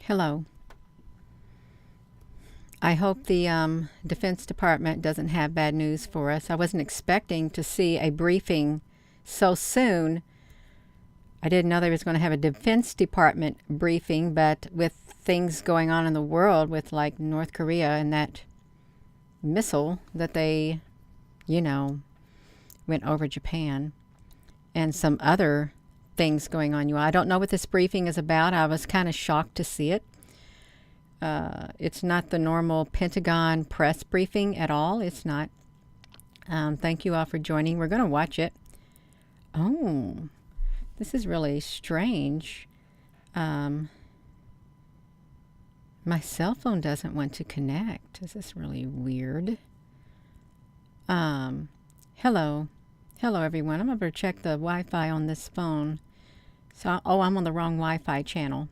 Hello. I hope the Defense Department doesn't have bad news for us. I wasn't expecting to see a briefing so soon. I didn't know they was going to have a Defense Department briefing, but with things going on in the world with like North Korea and that missile that they, went over Japan and some other things going on. I don't know what this briefing is about. I was kind of shocked to see it. It's not the normal Pentagon press briefing at all. It's not. Thank you all for joining. We're going to watch it. Oh, this is really strange. My cell phone doesn't want to connect. This is really weird. Hello. Hello, everyone. I'm going to check the Wi-Fi on this phone. So, I'm on the wrong Wi-Fi channel.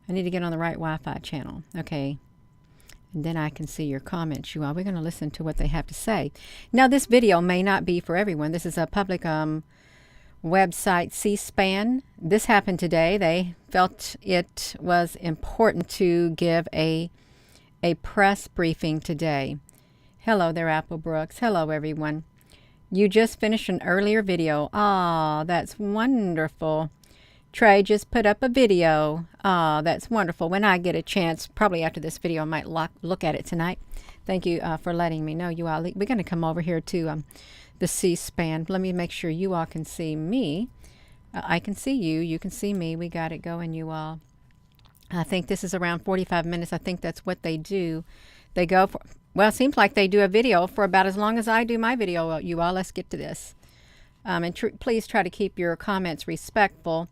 I need to get on the right Wi-Fi channel. Okay. And then I can see your comments, you all. We're going to listen to what they have to say. Now, this video may not be for everyone. This is a public website, C-SPAN. This happened today. They felt it was important to give a press briefing today. Hello there, Apple Brooks. Hello, everyone. You just finished an earlier video. Ah, that's wonderful. Trey just put up a video. Ah, that's wonderful. When I get a chance, probably after this video, I might look at it tonight. Thank you for letting me know, you all. We're going to come over here to the C-SPAN. Let me make sure you all can see me. I can see you. You can see me. We got it going, you all. I think this is around 45 minutes. I think that's what they do. They go for, well, it seems like they do a video for about as long as I do my video, you all. Let's get to this. And please try to keep your comments respectful.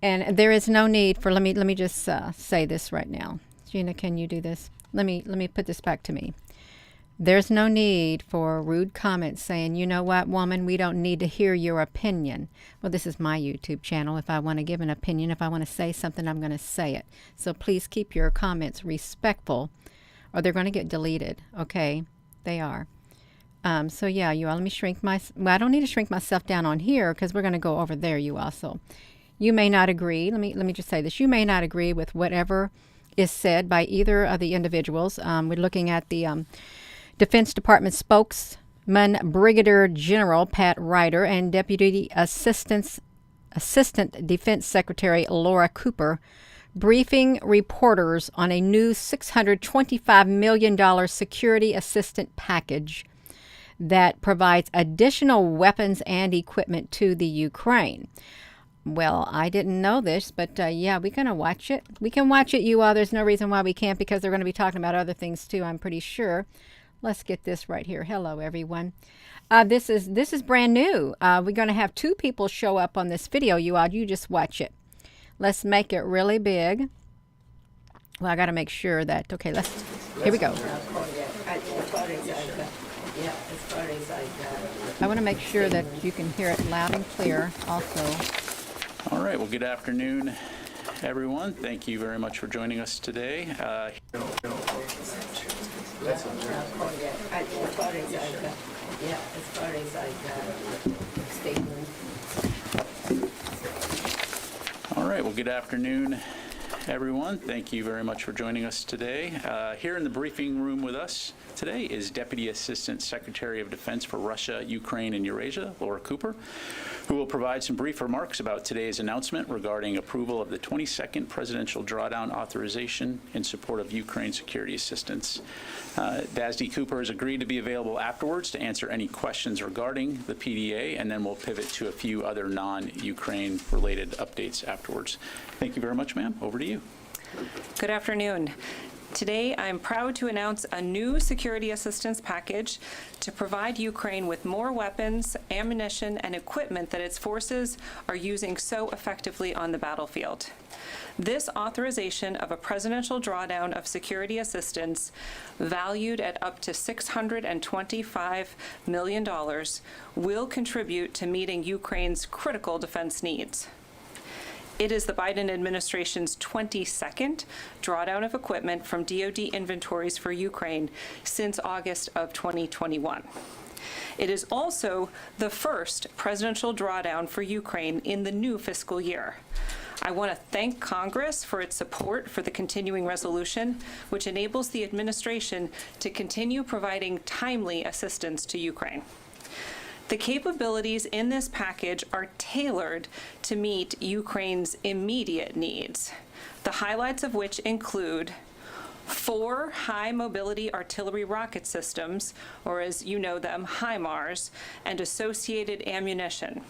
And there is no need for, let me just say this right now. Gina, can you do this? Let me put this back to me. There's no need for rude comments saying, you know what, woman, we don't need to hear your opinion. Well, this is my YouTube channel. If I want to give an opinion, if I want to say something, I'm going to say it. So please keep your comments respectful or they're going to get deleted. Okay? They are. So yeah, you all, let me shrink well, I don't need to shrink myself down on here because we're going to go over there, you all. So you may not agree. Let me just say this. You may not agree with whatever is said by either of the individuals. We're looking at the Defense Department spokesman, Brigadier General Pat Ryder, and Deputy Assistant Defense Secretary Laura Cooper, briefing reporters on a new $625 million security assistance package that provides additional weapons and equipment to the Ukraine. Well, I didn't know this, but yeah, we're going to watch it. We can watch it, you all. There's no reason why we can't because they're going to be talking about other things too, I'm pretty sure. Let's get this right here. Hello, everyone. This is brand new. We're going to have two people show up on this video, you all. You just watch it. Let's make it really big. Well, I got to make sure that, okay, here we go. I want to make sure that you can hear it loud and clear also. All right, well, good afternoon, everyone. Thank you very much for joining us today. All right, well, good afternoon, everyone. Thank you very much for joining us today. Here in the briefing room with us today is Deputy Assistant Secretary of Defense for Russia, Ukraine, and Eurasia, Laura Cooper, who will provide some brief remarks about today's announcement regarding approval of the 22nd Presidential Drawdown Authorization in support of Ukraine security assistance. DASD Cooper has agreed to be available afterwards to answer any questions regarding the PDA, and then we'll pivot to a few other non-Ukraine related updates afterwards. Thank you very much, ma'am. Over to you. Good afternoon. Today, I'm proud to announce a new security assistance package to provide Ukraine with more weapons, ammunition, and equipment that its forces are using so effectively on the battlefield. This authorization of a presidential drawdown of security assistance valued at up to $625 million will contribute to meeting Ukraine's critical defense needs. It is the Biden administration's 22nd drawdown of equipment from DoD inventories for Ukraine since August of 2021. It is also the first presidential drawdown for Ukraine in the new fiscal year. I want to thank Congress for its support for the continuing resolution, which enables the administration to continue providing timely assistance to Ukraine. The capabilities in this package are tailored to meet Ukraine's immediate needs, the highlights of which include 4 high-mobility artillery rocket systems, or as you know them, HIMARS, and associated ammunition.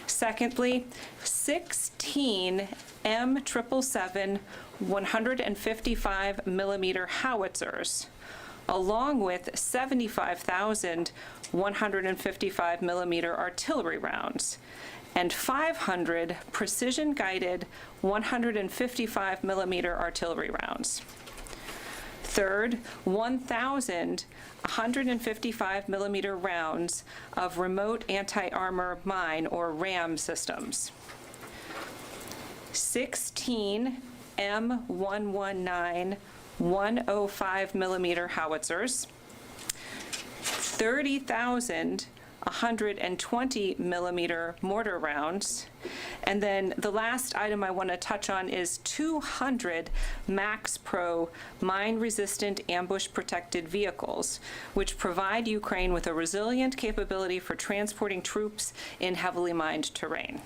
Secondly, 16 M777 155 millimeter howitzers, along with 75,000 155 millimeter artillery rounds, and 500 precision-guided 155 millimeter artillery rounds. Third, 1,000 155 millimeter rounds of remote anti-armor mine, or RAM, systems. 16 M119 105 millimeter howitzers, 30,000 120 millimeter mortar rounds, and then the last item I want to touch on is 200 Max Pro mine-resistant ambush-protected vehicles, which provide Ukraine with a resilient capability for transporting troops in heavily mined terrain.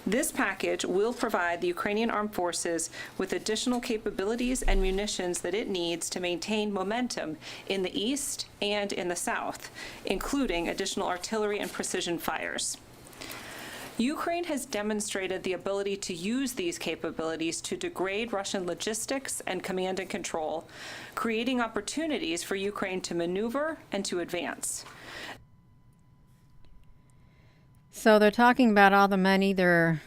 This package will provide the Ukrainian Armed Forces with additional capabilities and munitions that it needs to maintain momentum in the east and in the south, including additional artillery and precision fires. Ukraine has demonstrated the ability to use these capabilities to degrade Russian logistics and command and control, creating opportunities for Ukraine to maneuver and to advance. So they're talking about all the money they're,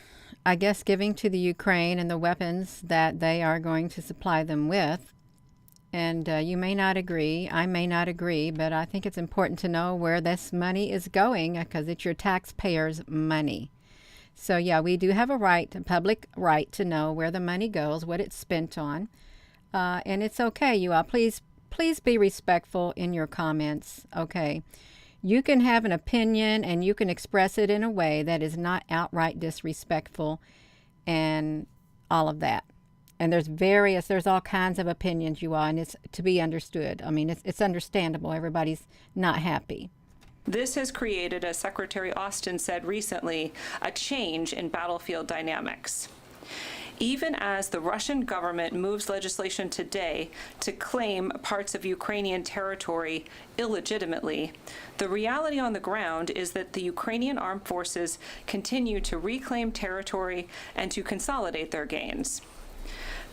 I guess, giving to the Ukraine and the weapons that they are going to supply them with. And you may not agree, I may not agree, but I think it's important to know where this money is going, because it's your taxpayers' money. So yeah, we do have a right, a public right, to know where the money goes, what it's spent on. And it's okay, you all. Please be respectful in your comments, okay? You can have an opinion and you can express it in a way that is not outright disrespectful and all of that. And there's all kinds of opinions, you all, and it's to be understood. I mean, it's understandable. Everybody's not happy. This has created, as Secretary Austin said recently, a change in battlefield dynamics. Even as the Russian government moves legislation today to claim parts of Ukrainian territory illegitimately, the reality on the ground is that the Ukrainian armed forces continue to reclaim territory and to consolidate their gains.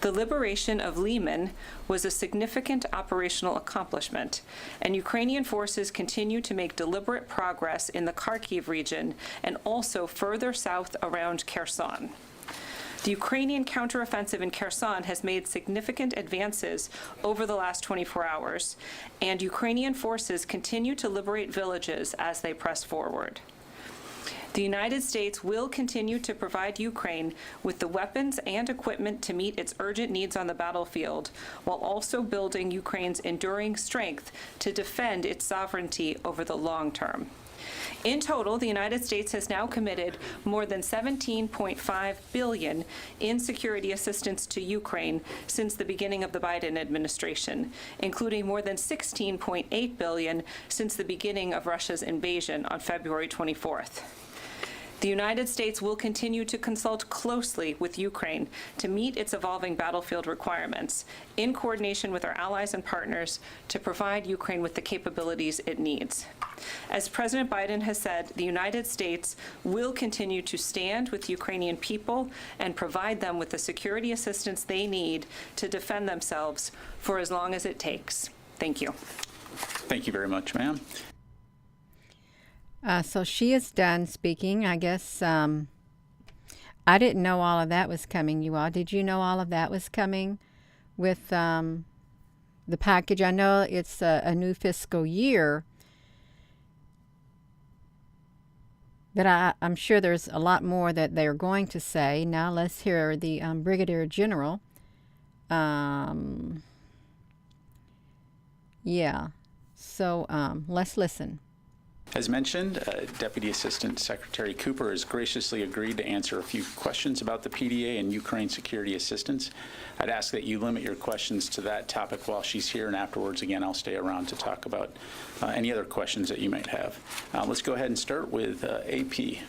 The liberation of Lyman was a significant operational accomplishment, and Ukrainian forces continue to make deliberate progress in the Kharkiv region and also further south around Kherson. The Ukrainian counteroffensive in Kherson has made significant advances over the last 24 hours, and Ukrainian forces continue to liberate villages as they press forward. The United States will continue to provide Ukraine with the weapons and equipment to meet its urgent needs on the battlefield, while also building Ukraine's enduring strength to defend its sovereignty over the long term. In total, the United States has now committed more than $17.5 billion in security assistance to Ukraine since the beginning of the Biden administration, including more than $16.8 billion since the beginning of Russia's invasion on February 24th. The United States will continue to consult closely with Ukraine to meet its evolving battlefield requirements, in coordination with our allies and partners, to provide Ukraine with the capabilities it needs. As President Biden has said, the United States will continue to stand with Ukrainian people and provide them with the security assistance they need to defend themselves for as long as it takes. Thank you. Thank you very much, ma'am. So she is done speaking. I guess I didn't know all of that was coming, you all. Did you know all of that was coming with the package? I know it's a new fiscal year, but I'm sure there's a lot more that they're going to say. Now let's hear the Brigadier General. Yeah, so let's listen. As mentioned, Deputy Assistant Secretary Cooper has graciously agreed to answer a few questions about the PDA and Ukraine security assistance. I'd ask that you limit your questions to that topic while she's here, and afterwards, again, I'll stay around to talk about any other questions that you might have. Let's go ahead and start with AP.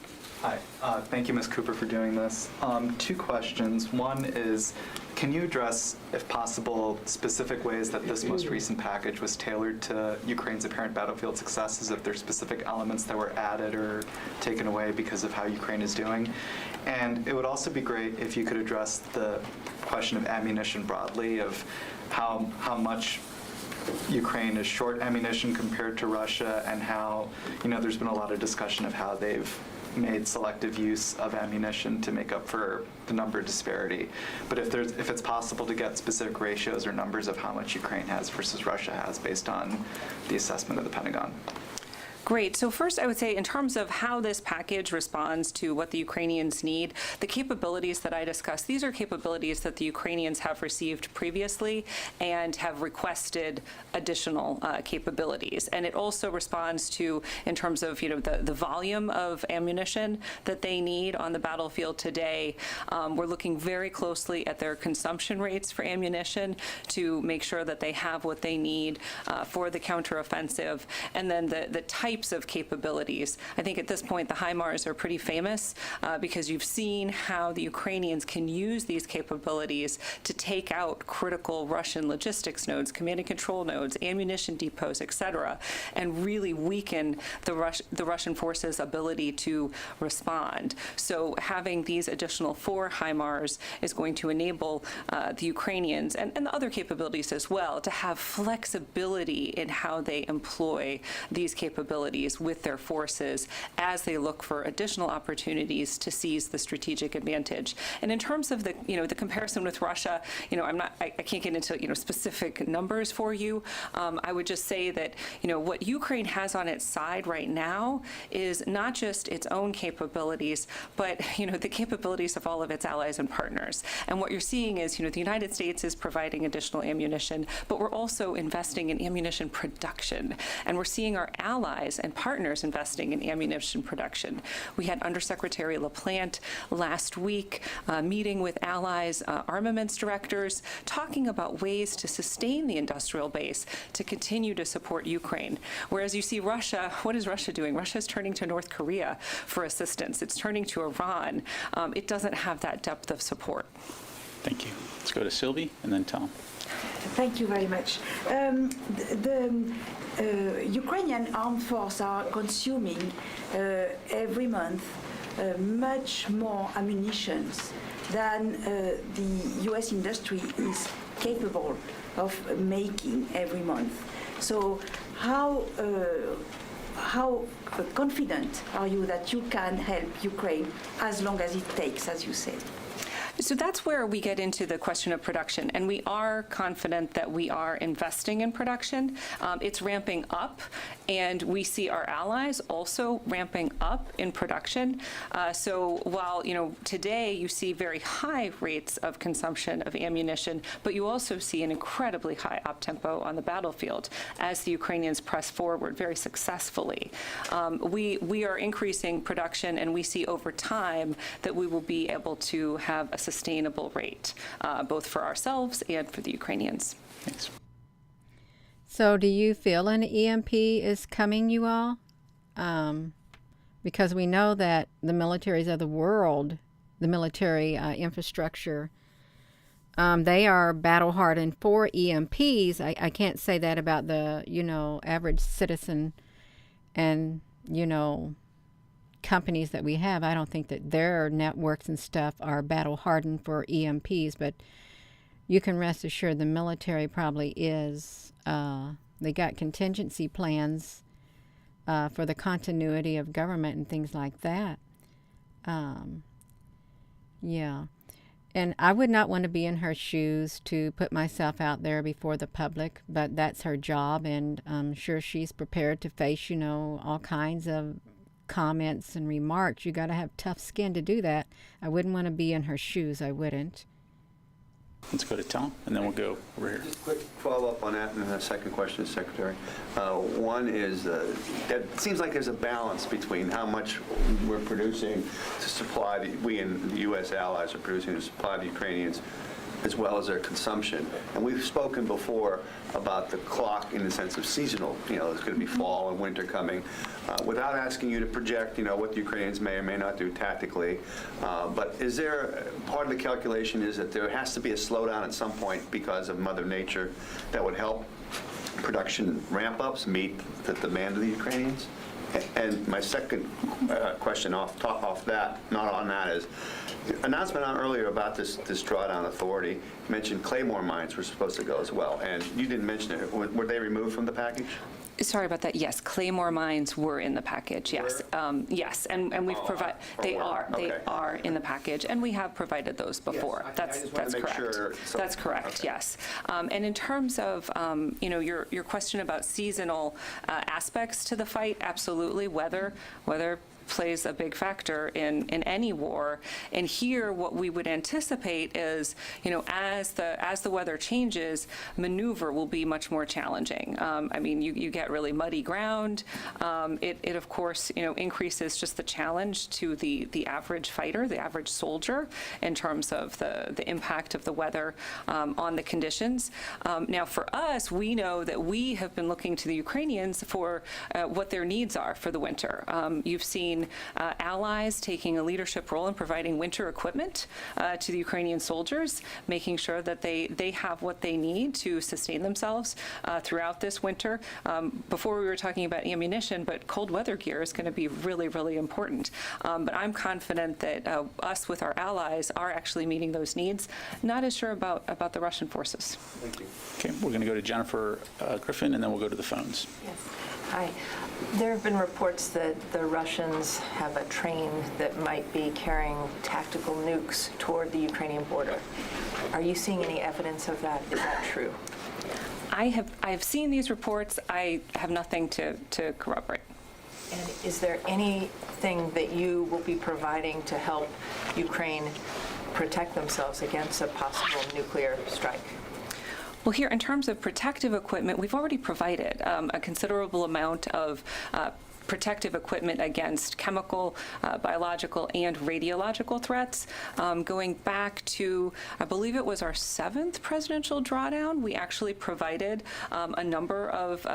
Hi. Thank you, Ms. Cooper, for doing this. Two questions. One is, can you address, if possible, specific ways that this most recent package was tailored to Ukraine's apparent battlefield successes, if there are specific elements that were added or taken away because of how Ukraine is doing? And it would also be great if you could address the question of ammunition broadly, of how much Ukraine is short ammunition compared to Russia, and how, there's been a lot of discussion of how they've made selective use of ammunition to make up for the number disparity. But if it's possible to get specific ratios or numbers of how much Ukraine has versus Russia has based on the assessment of the Pentagon. Great. So first, I would say in terms of how this package responds to what the Ukrainians need, the capabilities that I discussed, these are capabilities that the Ukrainians have received previously and have requested additional capabilities. And it also responds to, in terms of the volume of ammunition that they need on the battlefield today. We're looking very closely at their consumption rates for ammunition to make sure that they have what they need for the counteroffensive, and then the types of capabilities. I think at this point the HIMARS are pretty famous because you've seen how the Ukrainians can use these capabilities to take out critical Russian logistics nodes, command and control nodes, ammunition depots, etc., and really weaken the Russian forces' ability to respond. So having these additional 4 HIMARS is going to enable the Ukrainians and the other capabilities as well to have flexibility in how they employ these capabilities with their forces as they look for additional opportunities to seize the strategic advantage. And in terms of the comparison with Russia, I can't get into specific numbers for you. I would just say that what Ukraine has on its side right now is not just its own capabilities, but the capabilities of all of its allies and partners. And what you're seeing is the United States is providing additional ammunition, but we're also investing in ammunition production, and we're seeing our allies and partners investing in ammunition production. We had Undersecretary LaPlante last week meeting with allies, armaments directors, talking about ways to sustain the industrial base to continue to support Ukraine. Whereas you see Russia, what is Russia doing? Russia is turning to North Korea for assistance. It's turning to Iran. It doesn't have that depth of support. Thank you. Let's go to Sylvie and then Tom. Thank you very much. The Ukrainian armed forces are consuming every month much more ammunition than the U.S. industry is capable of making every month. So how confident are you that you can help Ukraine as long as it takes, as you said? So that's where we get into the question of production, and we are confident that we are investing in production. It's ramping up, and we see our allies also ramping up in production. So while today you see very high rates of consumption of ammunition, but you also see an incredibly high op tempo on the battlefield as the Ukrainians press forward very successfully. We are increasing production, and we see over time that we will be able to have a sustainable rate, both for ourselves and for the Ukrainians. Thanks. So do you feel an EMP is coming, you all? Because we know that the militaries of the world, the military infrastructure, they are battle-hardened for EMPs. I can't say that about the, average citizen and, companies that we have. I don't think that their networks and stuff are battle hardened for EMPs, but you can rest assured the military probably is. They got contingency plans for the continuity of government and things like that. Yeah. And I would not want to be in her shoes to put myself out there before the public, but that's her job, and I'm sure she's prepared to face, all kinds of comments and remarks. You got to have tough skin to do that. I wouldn't want to be in her shoes. I wouldn't. Let's go to Tom, and then we'll go over here. Just a quick follow-up on that, and then a second question, Secretary. One is that it seems like there's a balance between how much we're producing to supply, we and the U.S. allies are producing to supply the Ukrainians, as well as their consumption. And we've spoken before about the clock in the sense of seasonal, there's going to be fall and winter coming. Without asking you to project, what the Ukrainians may or may not do tactically, but is there, part of the calculation is that there has to be a slowdown at some point because of Mother Nature that would help production ramp-ups meet the demand of the Ukrainians? And my second question off that, not on that, is announcement earlier about this drawdown authority mentioned Claymore mines were supposed to go as well, and you didn't mention it. Were they removed from the package? Sorry about that. Yes, Claymore mines were in the package. Yes, yes, and we've provided. They are in the package, and we have provided those before. Yes, that's correct. Sure, that's correct. Okay. Yes, and in terms of your question about seasonal aspects to the fight, absolutely. Weather plays a big factor in any war. And here, what we would anticipate is, as the weather changes, maneuver will be much more challenging. I mean, you get really muddy ground. It of course, increases just the challenge to the average fighter, the average soldier, in terms of the impact of the weather on the conditions. Now, for us, we know that we have been looking to the Ukrainians for what their needs are for the winter. You've seen allies taking a leadership role in providing winter equipment to the Ukrainian soldiers, making sure that they have what they need to sustain themselves throughout this winter. Before we were talking about ammunition, but cold weather gear is going to be really, really important. But I'm confident that us with our allies are actually meeting those needs. Not as sure about the Russian forces. Thank you. Okay, we're going to go to Jennifer Griffin, and then we'll go to the phones. Yes. Hi. There have been reports that the Russians have a train that might be carrying tactical nukes toward the Ukrainian border. Are you seeing any evidence of that? Is that true? I've seen these reports. I have nothing to corroborate. And is there anything that you will be providing to help Ukraine protect themselves against a possible nuclear strike? Well, here, in terms of protective equipment, we've already provided a considerable amount of protective equipment against chemical, biological, and radiological threats. Going back to, I believe it was our 7th presidential drawdown, we actually provided a number of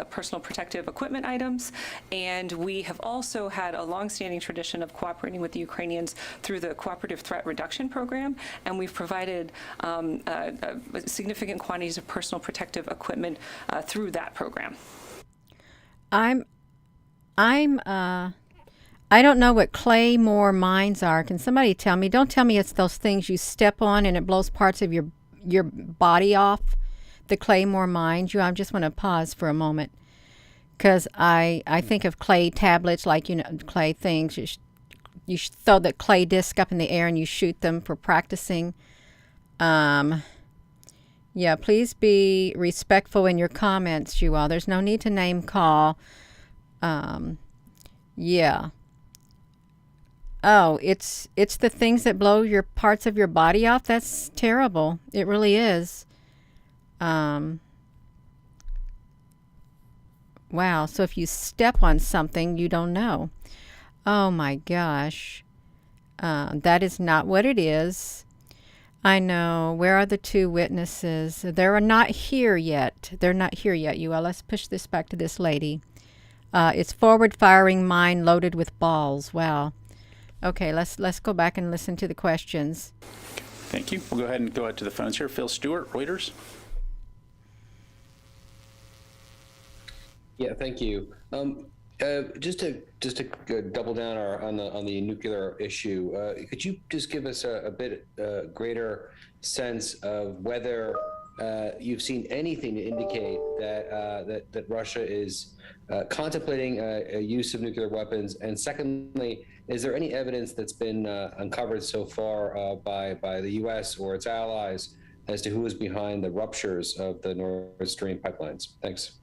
personal protective equipment items, and we have also had a longstanding tradition of cooperating with the Ukrainians through the Cooperative Threat Reduction Program, and we've provided significant quantities of personal protective equipment through that program. I don't know what claymore mines are. Can somebody tell me? Don't tell me it's those things you step on and it blows parts of your body off. The claymore mines. I just want to pause for a moment because I think of clay tablets, like clay things. You throw the clay disc up in the air and you shoot them for practicing. Yeah, please be respectful in your comments, you all. There's no need to name call. Yeah. Oh, it's the things that blow your parts of your body off. That's terrible. It really is. Wow. So if you step on something, you don't know. Oh my gosh. That is not what it is. I know. Where are the 2 witnesses? They're not here yet. They're not here yet, you all. Let's push this back to this lady. It's forward-firing mine loaded with balls. Wow. Okay, let's go back and listen to the questions. Thank you. We'll go ahead to the phones here. Phil Stewart, Reuters. Yeah, thank you. Just to double down on the nuclear issue, could you just give us a bit greater sense of whether you've seen anything to indicate that Russia is contemplating a use of nuclear weapons? And secondly, is there any evidence that's been uncovered so far by the U.S. or its allies as to who is behind the ruptures of the Nord Stream pipelines? Thanks.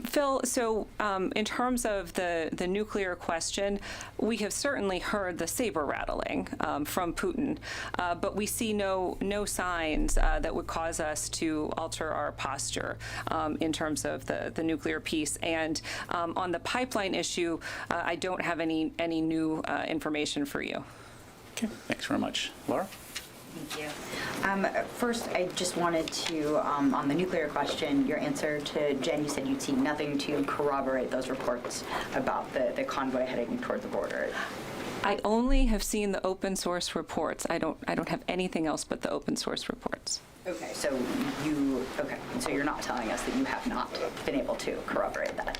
Phil, so in terms of the nuclear question, we have certainly heard the saber rattling from Putin, but we see no signs that would cause us to alter our posture in terms of the nuclear piece. And on the pipeline issue, I don't have any new information for you. Okay, thanks very much. Laura? Thank you. First, I just wanted to, on the nuclear question, your answer to Jen, you said you'd seen nothing to corroborate those reports about the convoy heading toward the border. I only have seen the open source reports. I don't have anything else but the open source reports. Okay, so you're not telling us that you have not been able to corroborate that.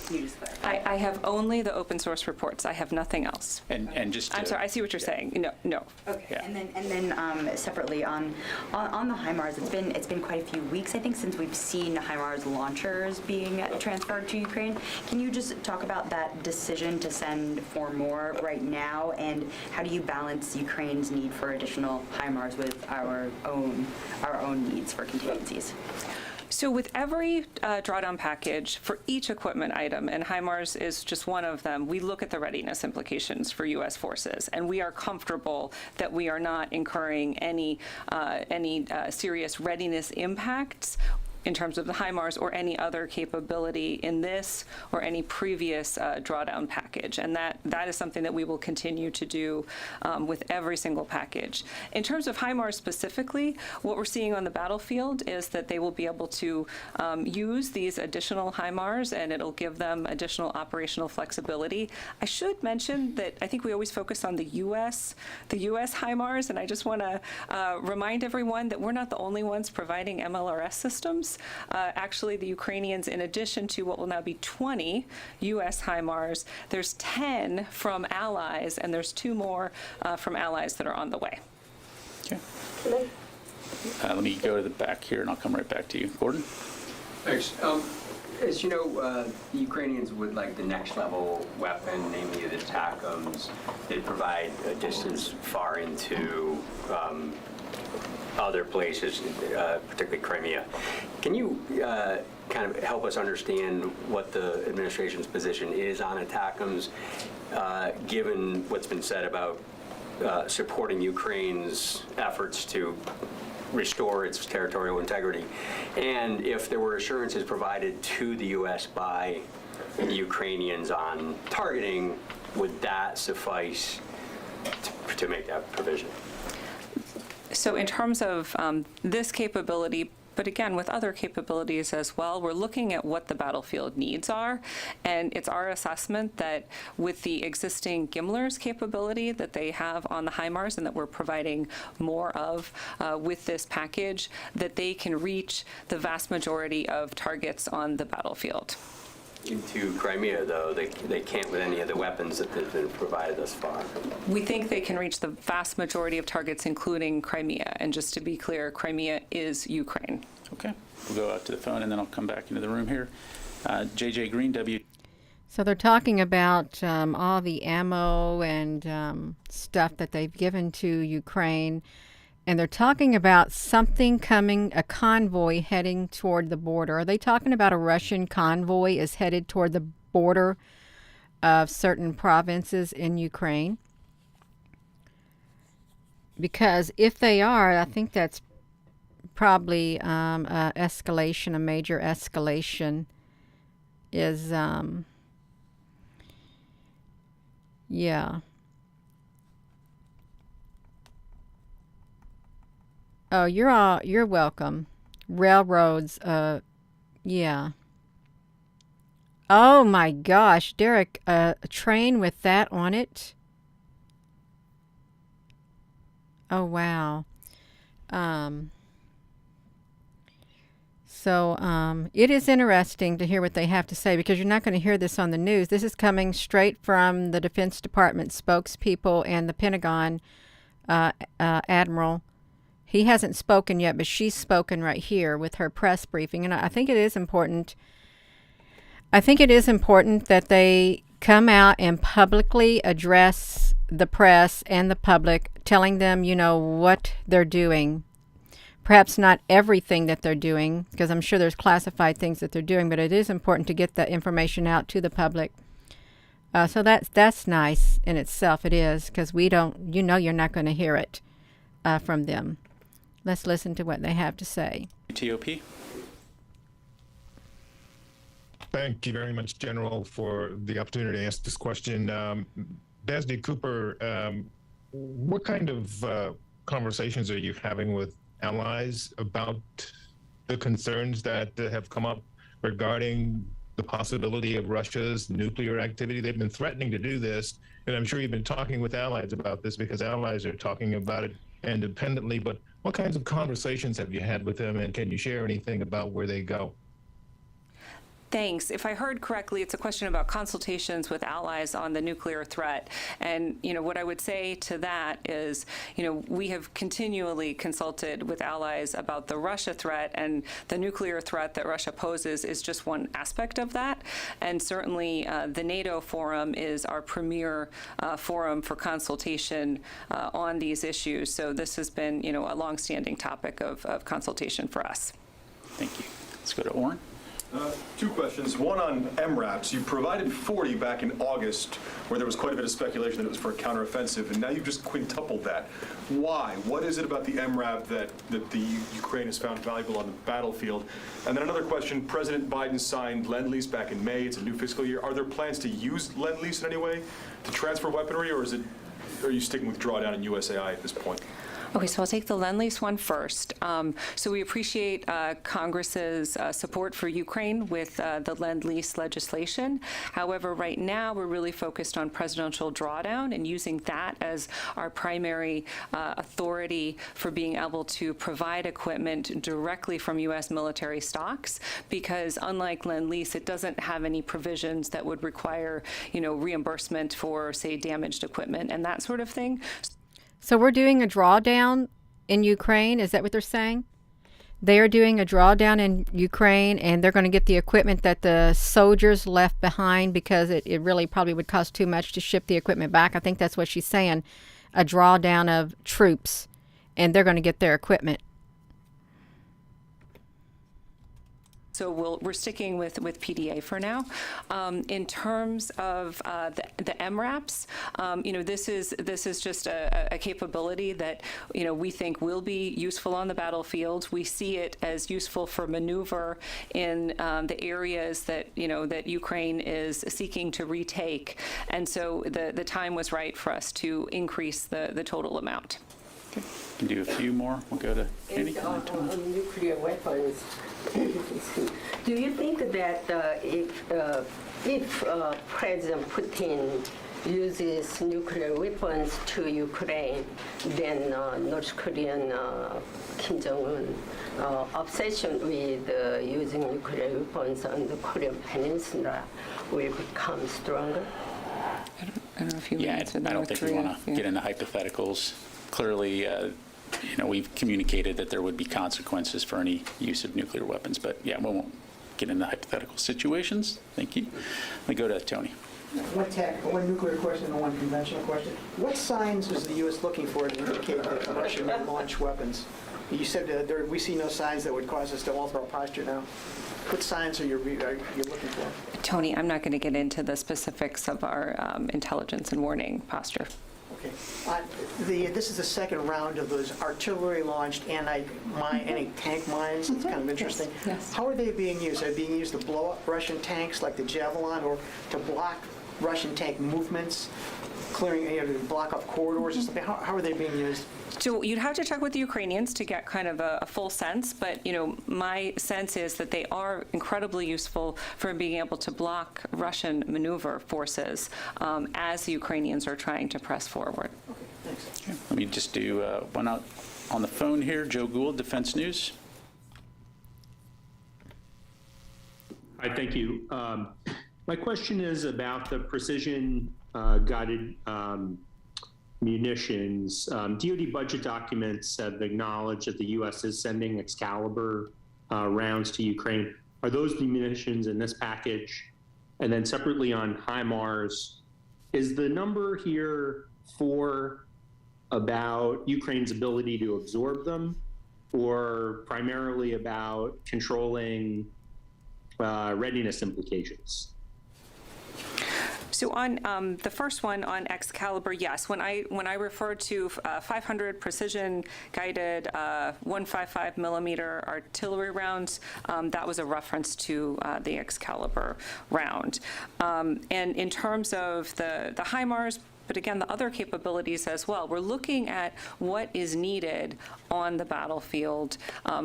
You just clarify. I have only the open source reports. I have nothing else. And just to, I'm sorry, I see what you're saying. No. Okay, Yeah. and then separately on the HIMARS, it's been quite a few weeks, I think, since we've seen HIMARS launchers being transferred to Ukraine. Can you just talk about that decision to send 4 more right now, and how do you balance Ukraine's need for additional HIMARS with our own needs for contingencies? So with every drawdown package for each equipment item, and HIMARS is just one of them, we look at the readiness implications for U.S. forces, and we are comfortable that we are not incurring any serious readiness impacts in terms of the HIMARS or any other capability in this or any previous drawdown package. And that is something that we will continue to do with every single package. In terms of HIMARS specifically, what we're seeing on the battlefield is that they will be able to use these additional HIMARS, and it'll give them additional operational flexibility. I should mention that I think we always focus on the U.S. HIMARS, and I just want to remind everyone that we're not the only ones providing MLRS systems. Actually, the Ukrainians, in addition to what will now be 20 U.S. HIMARS, there's 10 from allies, and there's 2 more from allies that are on the way. Okay. Let me go to the back here, and I'll come right back to you. Gordon? Thanks. As you know, the Ukrainians would like the next level weapon, namely the TACMs. They provide a distance far into other places, particularly Crimea. Can you kind of help us understand what the administration's position is on ATACMS, given what's been said about supporting Ukraine's efforts to restore its territorial integrity, and if there were assurances provided to the U.S. by the Ukrainians on targeting, would that suffice to make that provision? So in terms of this capability, but again, with other capabilities as well, we're looking at what the battlefield needs are. And it's our assessment that with the existing GMLRS capability that they have on the HIMARS and that we're providing more of with this package, that they can reach the vast majority of targets on the battlefield. Into Crimea, though, they can't with any of the weapons that have been provided thus far. We think they can reach the vast majority of targets, including Crimea. And just to be clear, Crimea is Ukraine. Okay. We'll go out to the phone, and then I'll come back into the room here. JJ Green, So they're talking about all the ammo and stuff that they've given to Ukraine. And they're talking about something coming, a convoy heading toward the border. Are they talking about a Russian convoy is headed toward the border of certain provinces in Ukraine? Because if they are, I think that's probably a escalation, a major escalation is, yeah. Oh, you're welcome. Railroads, yeah. Oh my gosh, Derek, a train with that on it? Oh wow. It is interesting to hear what they have to say, because you're not going to hear this on the news. This is coming straight from the Defense Department spokespeople and the Pentagon Admiral. He hasn't spoken yet, but she's spoken right here with her press briefing. And I think it is important. I think it is important that they come out and publicly address the press and the public, telling them, what they're doing. Perhaps not everything that they're doing, because I'm sure there's classified things that they're doing, but it is important to get the information out to the public. So that's nice in itself. It is, because we don't, you're not going to hear it from them. Let's listen to what they have to say. TOP. Thank you very much, General, for the opportunity to ask this question. Besney Cooper, what kind of conversations are you having with allies about the concerns that have come up regarding the possibility of Russia's nuclear activity? They've been threatening to do this, and I'm sure you've been talking with allies about this because allies are talking about it independently, but what kinds of conversations have you had with them, and can you share anything about where they go? Thanks. If I heard correctly, it's a question about consultations with allies on the nuclear threat. And, what I would say to that is, we have continually consulted with allies about the Russia threat, and the nuclear threat that Russia poses is just one aspect of that. And certainly the NATO forum is our premier forum for consultation on these issues. So this has been, a longstanding topic of consultation for us. Thank you. Let's go to Oren. Two questions. One on MRAPs. You provided 40 back in August, where there was quite a bit of speculation that it was for a counteroffensive, and now you've just quintupled that. Why? What is it about the MRAP that the Ukraine has found valuable on the battlefield? And then another question. President Biden signed Lend-Lease back in May. It's a new fiscal year. Are there plans to use Lend-Lease in any way to transfer weaponry, or are you sticking with drawdown in USAI at this point? Okay, so I'll take the Lend-Lease one first. So we appreciate Congress's support for Ukraine with the Lend-Lease legislation. However, right now we're really focused on presidential drawdown and using that as our primary authority for being able to provide equipment directly from U.S. military stocks, because unlike Lend-Lease, it doesn't have any provisions that would require, reimbursement for, say, damaged equipment and that sort of thing. So we're doing a drawdown in Ukraine. Is that what they're saying? They are doing a drawdown in Ukraine, and they're going to get the equipment that the soldiers left behind because it really probably would cost too much to ship the equipment back. I think that's what she's saying, a drawdown of troops, and they're going to get their equipment. So we're sticking with PDA for now. In terms of the MRAPs, this is just a capability that we think will be useful on the battlefield. We see it as useful for maneuver in the areas that that Ukraine is seeking to retake, and so the time was right for us to increase the total amount. Okay. We can do a few more. We'll go to Andy. On nuclear weapons, do you think that if President Putin uses nuclear weapons to Ukraine, then North Korean Kim Jong-un obsession with using nuclear weapons on the Korean Peninsula will become stronger? I don't know if you answer that. I don't think we want to get into hypotheticals. Clearly, we've communicated that there would be consequences for any use of nuclear weapons, but we won't get into hypothetical situations. Thank you. Let me go to Tony. One nuclear question and one conventional question. What signs is the U.S. looking for to indicate that Russia may launch weapons? You said we see no signs that would cause us to alter our posture now. What signs are you looking for? Tony, I'm not going to get into the specifics of our intelligence and warning posture. Okay. This is the second round of those artillery-launched anti-tank mines. It's kind of interesting. Yes. How are they being used? Are they being used to blow up Russian tanks like the Javelin, or to block Russian tank movements, clearing, to block up corridors or something? How are they being used? So you'd have to check with the Ukrainians to get kind of a full sense, but my sense is that they are incredibly useful for being able to block Russian maneuver forces as the Ukrainians are trying to press forward. Okay, thanks. Okay. Let me just do one out on the phone here. Joe Gould, Defense News. Hi, thank you. My question is about the precision guided munitions. DoD budget documents have acknowledged that the U.S. is sending Excalibur rounds to Ukraine. Are those the munitions in this package? And then separately on HIMARS, is the number here 4 about Ukraine's ability to absorb them? or primarily about controlling readiness implications? So on the first one on Excalibur, yes. When I refer to 500 precision-guided 155 millimeter artillery rounds, that was a reference to the Excalibur round. And in terms of the HIMARS, but again, the other capabilities as well. We're looking at what is needed on the battlefield.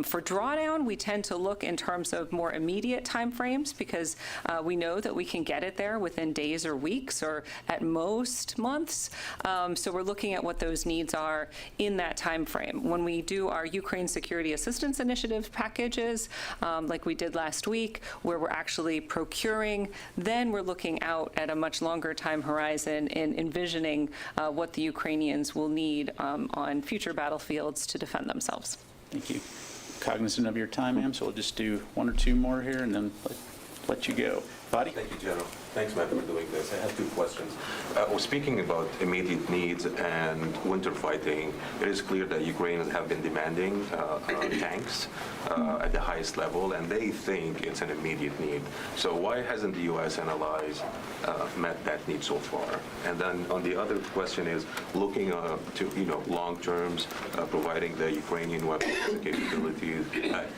For drawdown, we tend to look in terms of more immediate timeframes because we know that we can get it there within days or weeks or at most months. So we're looking at what those needs are in that time frame. When we do our Ukraine Security Assistance Initiative packages, like we did last week, where we're actually procuring, then we're looking out at a much longer time horizon and envisioning what the Ukrainians will need on future battlefields to defend themselves. Thank you. Cognizant of your time, ma'am, so we'll just do one or two more here and then let you go. Body? Thank you, General. Thanks, Matt, for doing this. I have two questions. We're speaking about immediate needs and winter fighting. It is clear that Ukrainians have been demanding tanks at the highest level, and they think it's an immediate need. So why hasn't the U.S. and allies met that need so far? And then on the other question is looking to long terms, providing the Ukrainian weapons with the capabilities,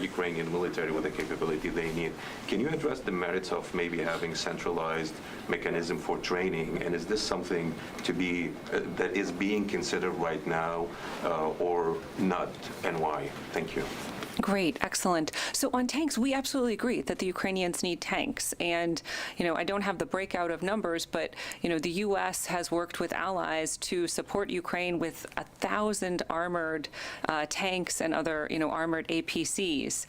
Ukrainian military with the capability they need. Can you address the merits of maybe having centralized mechanism for training, and is this something to be that is being considered right now or not, and why? Thank you. Great, excellent. So on tanks, we absolutely agree that the Ukrainians need tanks. And, I don't have the breakout of numbers, but, the U.S. has worked with allies to support Ukraine with 1,000 armored tanks and other, armored APCs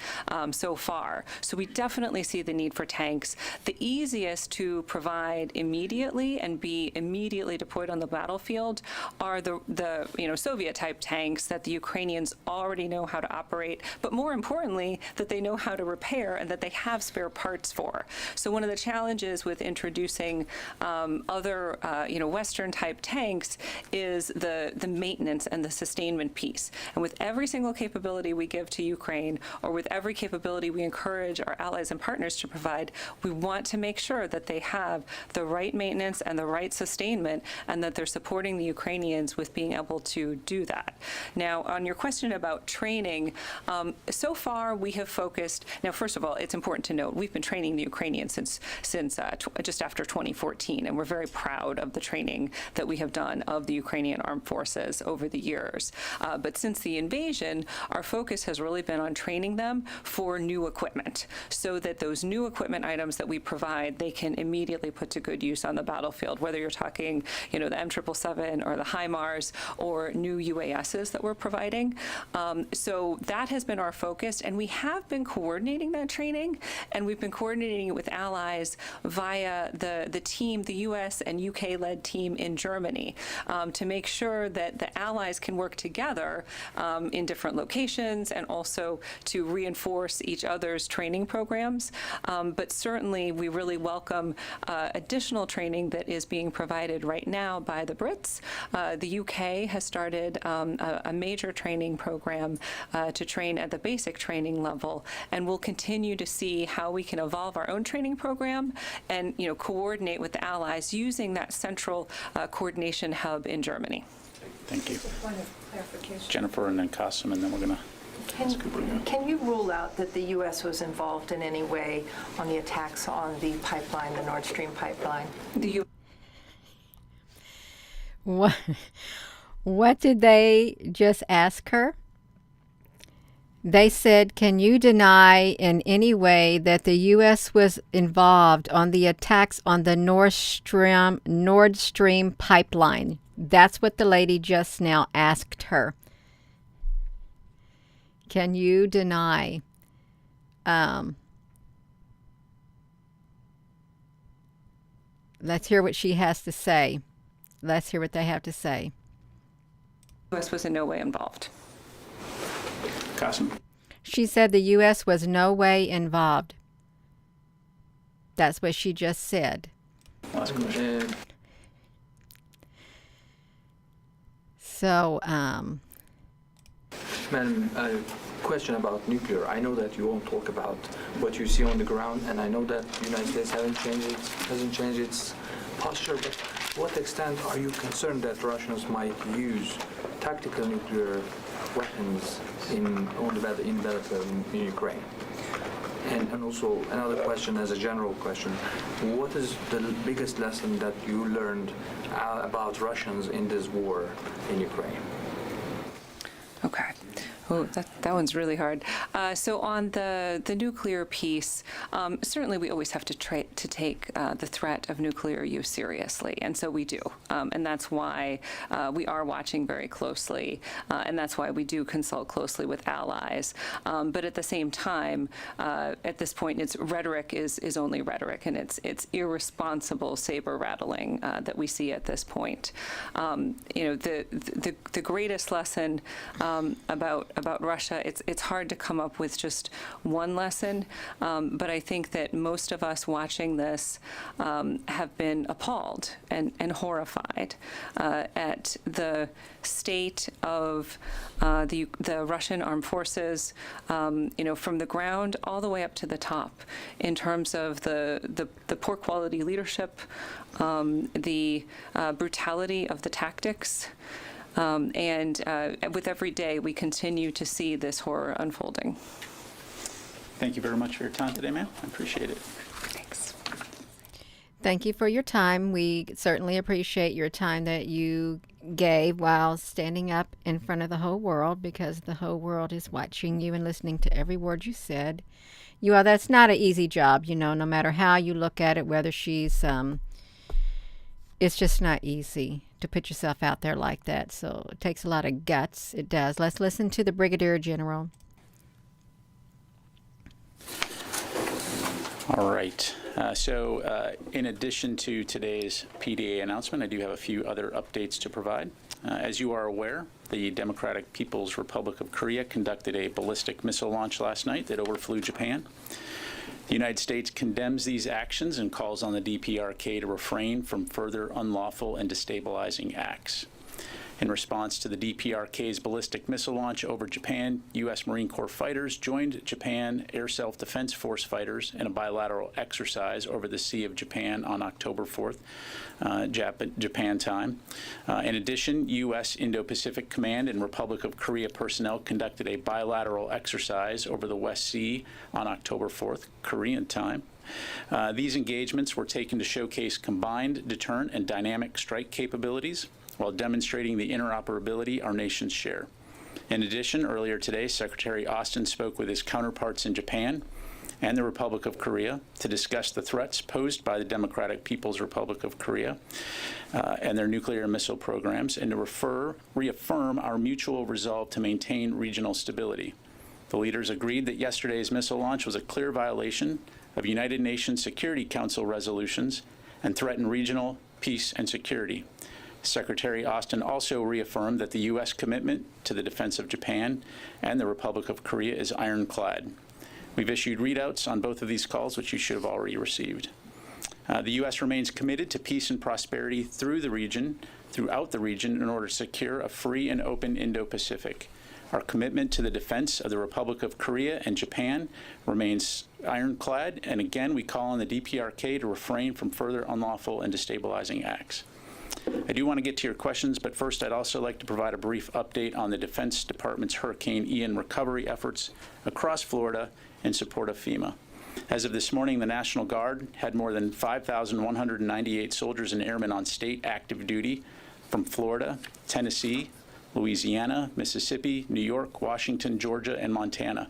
so far. So we definitely see the need for tanks. The easiest to provide immediately and be immediately deployed on the battlefield are the Soviet-type tanks that the Ukrainians already know how to operate, but more importantly, that they know how to repair and that they have spare parts for. So one of the challenges with introducing other, Western-type tanks is the maintenance and the sustainment piece. And with every single capability we give to Ukraine, or with every capability we encourage our allies and partners to provide, we want to make sure that they have the right maintenance and the right sustainment, and that they're supporting the Ukrainians with being able to do that. Now, on your question about training, so far we have focused. Now, first of all, it's important to note we've been training the Ukrainians since just after 2014, and we're very proud of the training that we have done of the Ukrainian armed forces over the years. But since the invasion, our focus has really been on training them for new equipment, so that those new equipment items that we provide, they can immediately put to good use on the battlefield, whether you're talking, the M777 or the HIMARS or new UASs that we're providing. So that has been our focus, and we have been coordinating that training, and we've been coordinating it with allies via the team, the U.S. and UK-led team in Germany, to make sure that the allies can work together in different locations and also to reinforce each other's training programs. But certainly, we really welcome additional training that is being provided right now by the Brits. The UK has started a major training program to train at the basic training level, and we'll continue to see how we can evolve our own training program and coordinate with the allies using that central coordination hub in Germany. Thank you. Just a point of clarification. Jennifer and then Qasim, and then we're going to Can you rule out that the U.S. was involved in any way on the attacks on the pipeline, the Nord Stream pipeline? What did they just ask her? They said, can you deny in any way that the U.S. was involved on the attacks on the Nord Stream pipeline? That's what the lady just now asked her. Can you deny? Let's hear what she has to say. Let's hear what they have to say. The U.S. was in no way involved. Qasim. She said the U.S. was no way involved. That's what she just said. Last question. So, Madam, question about nuclear. I know that you won't talk about what you see on the ground, and I know that the United States hasn't changed its posture, but to what extent are you concerned that Russians might use tactical nuclear weapons in battlefield in Ukraine? And also another question, as a general question, what is the biggest lesson that you learned about Russians in this war in Ukraine? Okay. Oh, that one's really hard. So on the nuclear piece, certainly we always have to take the threat of nuclear use seriously, and so we do. And that's why we are watching very closely, and that's why we do consult closely with allies. But at the same time, at this point, its rhetoric is only rhetoric, and it's irresponsible saber rattling that we see at this point. The greatest lesson about Russia, it's hard to come up with just one lesson, but I think that most of us watching this have been appalled and horrified at the state of the Russian armed forces, from the ground all the way up to the top, in terms of the poor quality leadership, the brutality of the tactics. And with every day, we continue to see this horror unfolding. Thank you very much for your time today, ma'am. I appreciate it. Thanks. Thank you for your time. We certainly appreciate your time that you gave while standing up in front of the whole world, because the whole world is watching you and listening to every word you said. That's not an easy job, no matter how you look at it, whether she's... it's just not easy to put yourself out there like that. So it takes a lot of guts. It does. Let's listen to the Brigadier General. All right. So in addition to today's PDA announcement, I do have a few other updates to provide. As you are aware, the Democratic People's Republic of Korea conducted a ballistic missile launch last night that overflew Japan. The United States condemns these actions and calls on the DPRK to refrain from further unlawful and destabilizing acts. In response to the DPRK's ballistic missile launch over Japan, U.S. Marine Corps fighters joined Japan Air Self-Defense Force fighters in a bilateral exercise over the Sea of Japan on October 4th, Japan time. In addition, U.S. Indo-Pacific Command and Republic of Korea personnel conducted a bilateral exercise over the West Sea on October 4th, Korean time. These engagements were taken to showcase combined deterrent and dynamic strike capabilities, while demonstrating the interoperability our nations share. In addition, earlier today, Secretary Austin spoke with his counterparts in Japan and the Republic of Korea to discuss the threats posed by the Democratic People's Republic of Korea and their nuclear and missile programs, and to reaffirm our mutual resolve to maintain regional stability. The leaders agreed that yesterday's missile launch was a clear violation of United Nations Security Council resolutions and threatened regional peace and security. Secretary Austin also reaffirmed that the U.S. commitment to the defense of Japan and the Republic of Korea is ironclad. We've issued readouts on both of these calls, which you should have already received. The U.S. remains committed to peace and prosperity throughout the region, in order to secure a free and open Indo-Pacific. Our commitment to the defense of the Republic of Korea and Japan remains ironclad, and again, we call on the DPRK to refrain from further unlawful and destabilizing acts. I do want to get to your questions, but first I'd also like to provide a brief update on the Defense Department's Hurricane Ian recovery efforts across Florida in support of FEMA. As of this morning, the National Guard had more than 5,198 soldiers and airmen on state active duty from Florida, Tennessee, Louisiana, Mississippi, New York, Washington, Georgia, and Montana.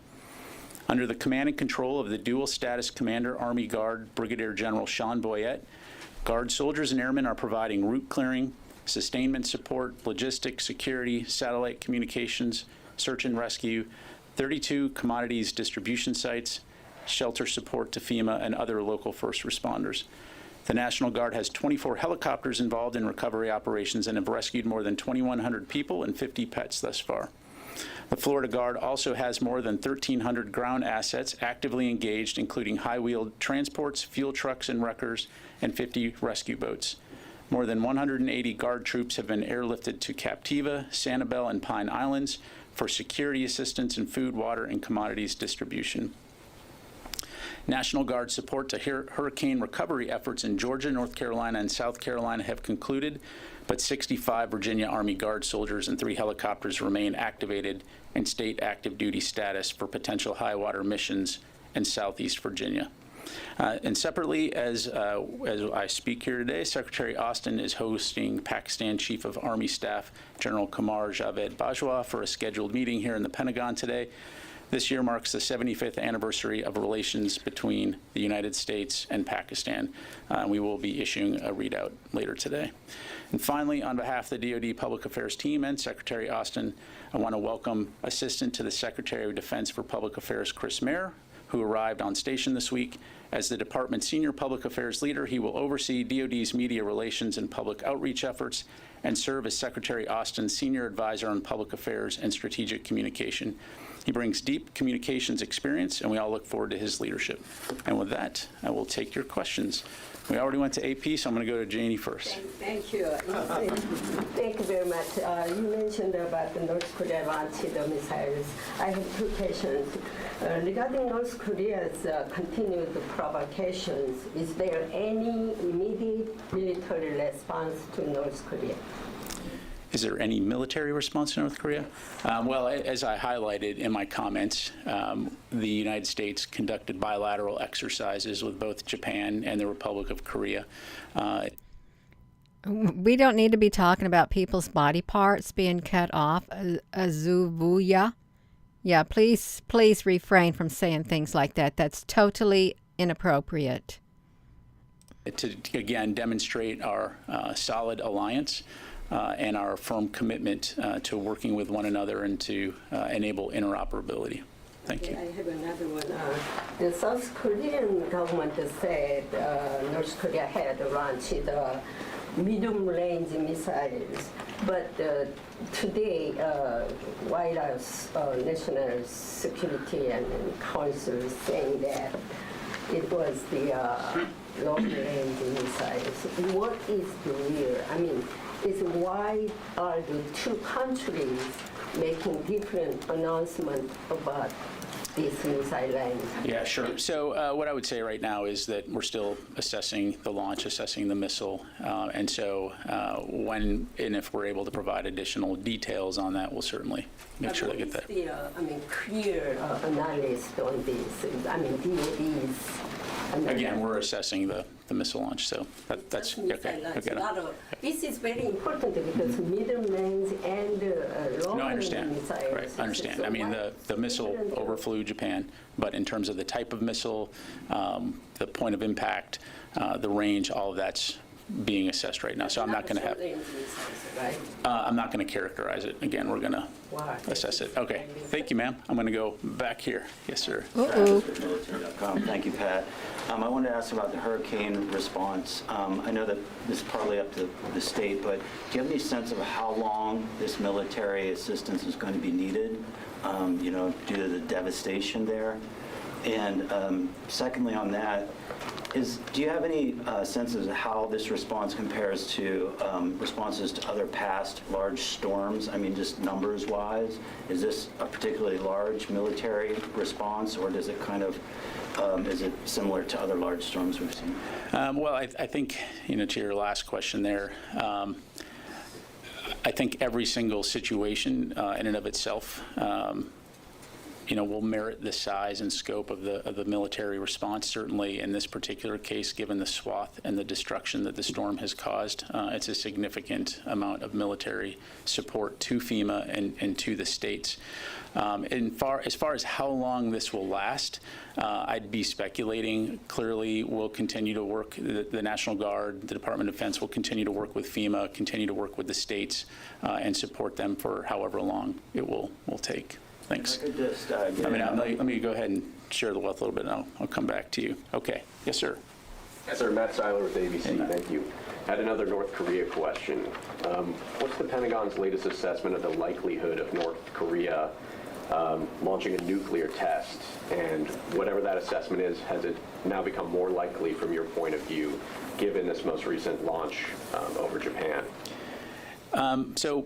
Under the command and control of the dual status commander, Army Guard Brigadier General Sean Boyette, Guard soldiers and airmen are providing route clearing, sustainment support, logistics, security, satellite communications, search and rescue, 32 commodities distribution sites, shelter support to FEMA and other local first responders. The National Guard has 24 helicopters involved in recovery operations and have rescued more than 2,100 people and 50 pets thus far. The Florida Guard also has more than 1,300 ground assets actively engaged, including high-wheeled transports, fuel trucks and wreckers, and 50 rescue boats. More than 180 Guard troops have been airlifted to Captiva, Sanibel, and Pine Islands for security assistance in food, water, and commodities distribution. National Guard support to hurricane recovery efforts in Georgia, North Carolina, and South Carolina have concluded, but 65 Virginia Army Guard soldiers and 3 helicopters remain activated in state active duty status for potential high water missions in Southeast Virginia. And separately, as I speak here today, Secretary Austin is hosting Pakistan Chief of Army Staff General Qamar Javed Bajwa for a scheduled meeting here in the Pentagon today. This year marks the 75th anniversary of relations between the United States and Pakistan. We will be issuing a readout later today. And finally, on behalf of the DoD Public Affairs team and Secretary Austin, I want to welcome Assistant to the Secretary of Defense for Public Affairs, Chris Mayer, who arrived on station this week. As the department's senior public affairs leader, he will oversee DoD's media relations and public outreach efforts and serve as Secretary Austin's senior advisor on public affairs and strategic communication. He brings deep communications experience, and we all look forward to his leadership. And with that, I will take your questions. We already went to AP, so I'm going to go to Janie first. Thank you. Thank you very much. You mentioned about the North Korea launched the missiles. I have 2 questions. Regarding North Korea's continued provocations, is there any immediate military response to North Korea? Is there any military response to North Korea? Well, as I highlighted in my comments, the United States conducted bilateral exercises with both Japan and the Republic of Korea. We don't need to be talking about people's body parts being cut off. Azubuya. Yeah, please refrain from saying things like that. That's totally inappropriate. To, again, demonstrate our solid alliance and our firm commitment to working with one another and to enable interoperability. Thank you. I have another one. The South Korean government said North Korea had launched medium-range missiles, but today White House National Security and Council is saying that it was the long-range missiles. What is the real? I mean, why are the 2 countries making different announcements about these missile lines? Yeah, sure. So what I would say right now is that we're still assessing the launch, assessing the missile, and so when and if we're able to provide additional details on that, we'll certainly make sure they get that. Clear analysis on this. I mean, DoD's. Again, we're assessing the missile launch, so that's okay. This is very important because medium range and long range missiles. Right, I understand. So I mean, the missile overflew Japan, but in terms of the type of missile, the point of impact, the range, all of that's being assessed right now. So I'm not going to have. I'm not going to characterize it. Again, we're going to assess it. Okay. Thank you, ma'am. I'm going to go back here. Yes, sir. Thank you, Pat. I wanted to ask about the hurricane response. I know that this is partly up to the state, but do you have any sense of how long this military assistance is going to be needed, due to the devastation there? And secondly on that, do you have any sense of how this response compares to responses to other past large storms? I mean, just numbers-wise, is this a particularly large military response, or does it kind of, is it similar to other large storms we've seen? Well, I think, to your last question there, I think every single situation in and of itself will merit the size and scope of the military response. Certainly in this particular case, given the swath and the destruction that the storm has caused, it's a significant amount of military support to FEMA and to the states. As far as how long this will last, I'd be speculating. Clearly, we'll continue to work, the National Guard, the Department of Defense will continue to work with FEMA, continue to work with the states, and support them for however long it will take. Thanks. Let me go ahead and share the wealth a little bit, and I'll come back to you. Okay. Yes, sir. Yes, sir. Matt Seiler with ABC. Thank you. Had another North Korea question. What's the Pentagon's latest assessment of the likelihood of North Korea launching a nuclear test? And whatever that assessment is, has it now become more likely from your point of view, given this most recent launch over Japan? So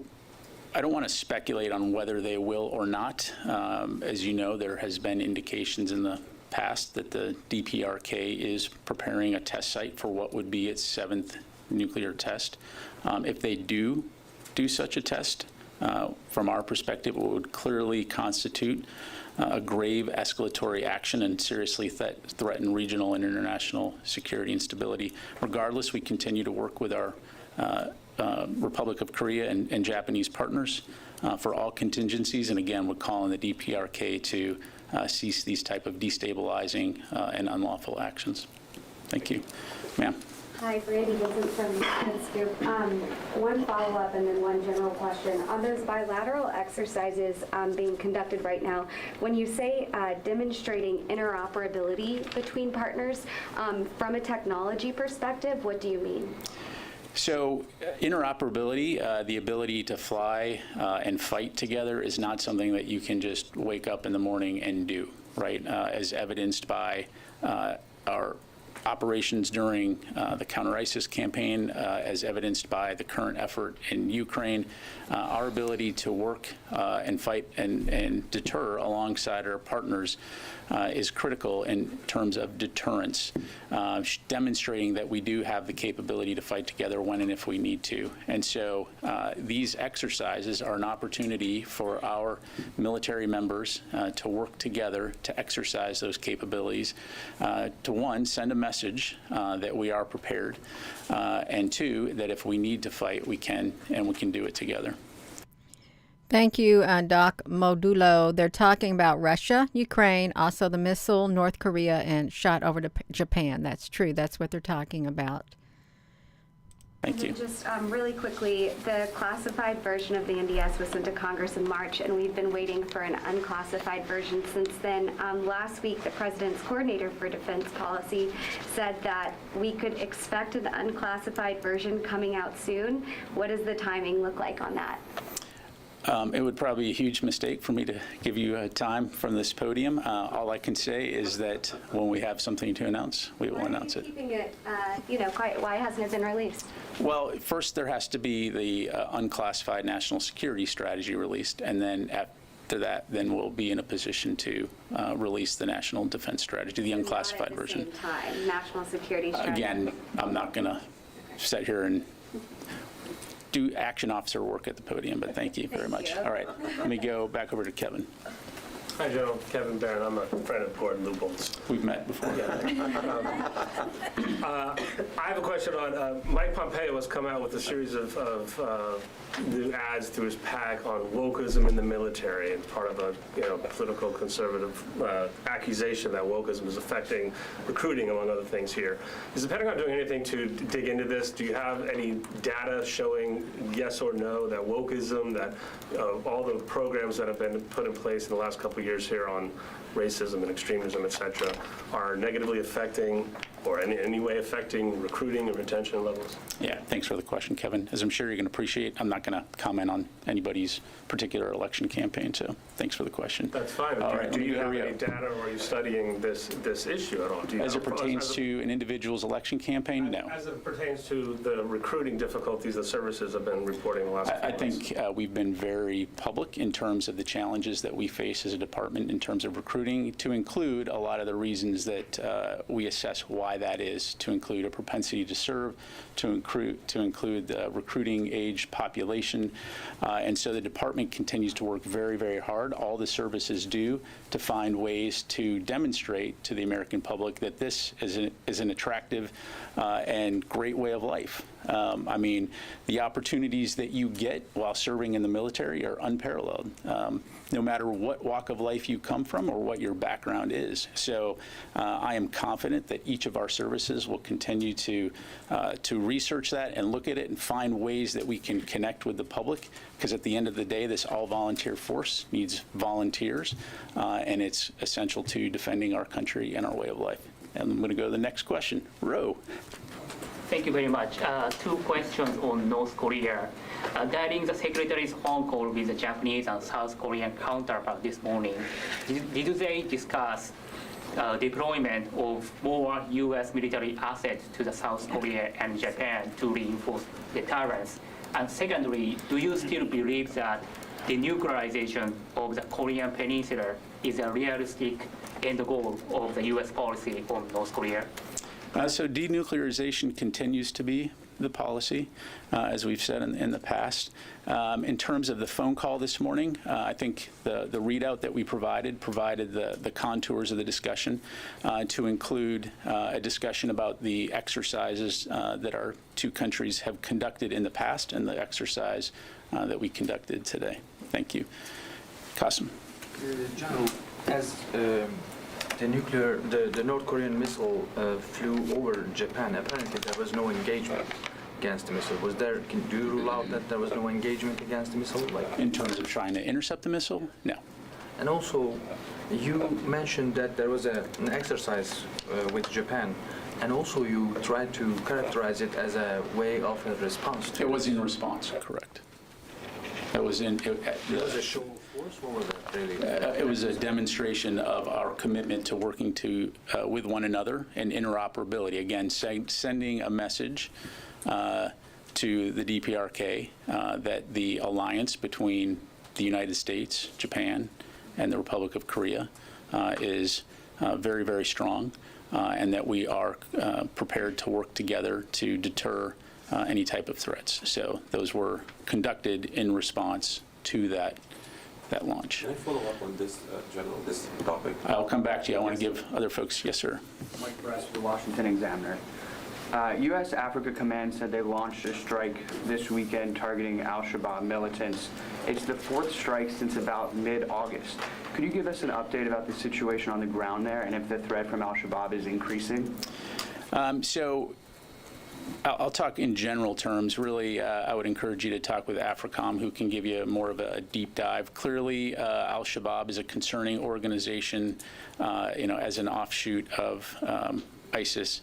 I don't want to speculate on whether they will or not. As you know, there has been indications in the past that the DPRK is preparing a test site for what would be its 7th nuclear test. If they do such a test, from our perspective, it would clearly constitute a grave escalatory action and seriously threaten regional and international security and stability. Regardless, we continue to work with our Republic of Korea and Japanese partners for all contingencies, and again, would call on the DPRK to cease these type of destabilizing and unlawful actions. Thank you. Ma'am. Hi, Brandy Vincent from Scoop. One follow-up and then one general question. On those bilateral exercises being conducted right now, when you say demonstrating interoperability between partners, from a technology perspective, what do you mean? So interoperability, the ability to fly and fight together is not something that you can just wake up in the morning and do, right? As evidenced by our operations during the counter-ISIS campaign, as evidenced by the current effort in Ukraine, our ability to work and fight and deter alongside our partners is critical in terms of deterrence, demonstrating that we do have the capability to fight together when and if we need to. And so these exercises are an opportunity for our military members to work together to exercise those capabilities, to one, send a message that we are prepared, and two, that if we need to fight, we can, and we can do it together. Thank you, Doc Modulo. They're talking about Russia, Ukraine, also the missile, North Korea, and shot over to Japan. That's true. That's what they're talking about. Thank you. Just really quickly, the classified version of the NDS was sent to Congress in March, and we've been waiting for an unclassified version since then. Last week, the President's coordinator for defense policy said that we could expect an unclassified version coming out soon. What does the timing look like on that? It would probably be a huge mistake for me to give you a time from this podium. All I can say is that when we have something to announce, we will announce it. Keeping it, quiet. Why hasn't it been released? Well, first there has to be the unclassified national security strategy released, and then after that, then we'll be in a position to release the national defense strategy, the unclassified version. Not at the same time, national security strategy. Again, I'm not going to sit here and do action officer work at the podium, but thank you very much. All right, let me go back over to Kevin. Hi, General. Kevin Barron. I'm a friend of Gordon Leupold's. We've met before. I have a question on Mike Pompeo has come out with a series of new ads through his PAC on wokeism in the military, and part of a political conservative accusation that wokeism is affecting recruiting, among other things here. Is the Pentagon doing anything to dig into this? Do you have any data showing yes or no that wokeism, that all the programs that have been put in place in the last couple of years here on racism and extremism, et cetera, are negatively affecting or in any way affecting recruiting and retention levels? Yeah, thanks for the question, Kevin. As I'm sure you're going to appreciate, I'm not going to comment on anybody's particular election campaign, so thanks for the question. That's fine. All right, do you have any data, or are you studying this issue at all? As it pertains to an individual's election campaign, no. As it pertains to the recruiting difficulties the services have been reporting the last few months? I think we've been very public in terms of the challenges that we face as a department in terms of recruiting, to include a lot of the reasons that we assess why that is, to include a propensity to serve, to include the recruiting age population. And so the department continues to work very, very hard. All the services do to find ways to demonstrate to the American public that this is an attractive and great way of life. I mean, the opportunities that you get while serving in the military are unparalleled, no matter what walk of life you come from or what your background is. So I am confident that each of our services will continue to research that and look at it and find ways that we can connect with the public, because at the end of the day, this all-volunteer force needs volunteers, and it's essential to defending our country and our way of life. And I'm going to go to the next question. Ro. Thank you very much. Two questions on North Korea. During the Secretary's phone call with the Japanese and South Korean counterpart this morning, did they discuss deployment of more U.S. military assets to the South Korea and Japan to reinforce deterrence? And secondly, do you still believe that denuclearization of the Korean Peninsula is a realistic end goal of the U.S. policy on North Korea? So denuclearization continues to be the policy, as we've said in the past. In terms of the phone call this morning, I think the readout that we provided the contours of the discussion to include a discussion about the exercises that our two countries have conducted in the past and the exercise that we conducted today. Thank you. Qasim. General, as the North Korean missile flew over Japan, apparently there was no engagement against the missile. Do you rule out that there was no engagement against the missile? In terms of trying to intercept the missile? No. And also, you mentioned that there was an exercise with Japan, and also you tried to characterize it as a way of a response to it. Was in response, correct. It was in. It was a show of force? What was that really? It was a demonstration of our commitment to working with one another and interoperability. Again, sending a message to the DPRK that the alliance between the United States, Japan, and the Republic of Korea is very, very strong, and that we are prepared to work together to deter any type of threats. So those were conducted in response to that launch. Can I follow up on this, General, this topic? I'll come back to you. I want to give other folks. Yes, sir. Mike Press, the Washington Examiner. U.S. Africa Command said they launched a strike this weekend targeting al-Shabaab militants. It's the fourth strike since about mid-August. Could you give us an update about the situation on the ground there and if the threat from al-Shabaab is increasing? So I'll talk in general terms. Really, I would encourage you to talk with AFRICOM, who can give you more of a deep dive. Clearly, al-Shabaab is a concerning organization, as an offshoot of ISIS.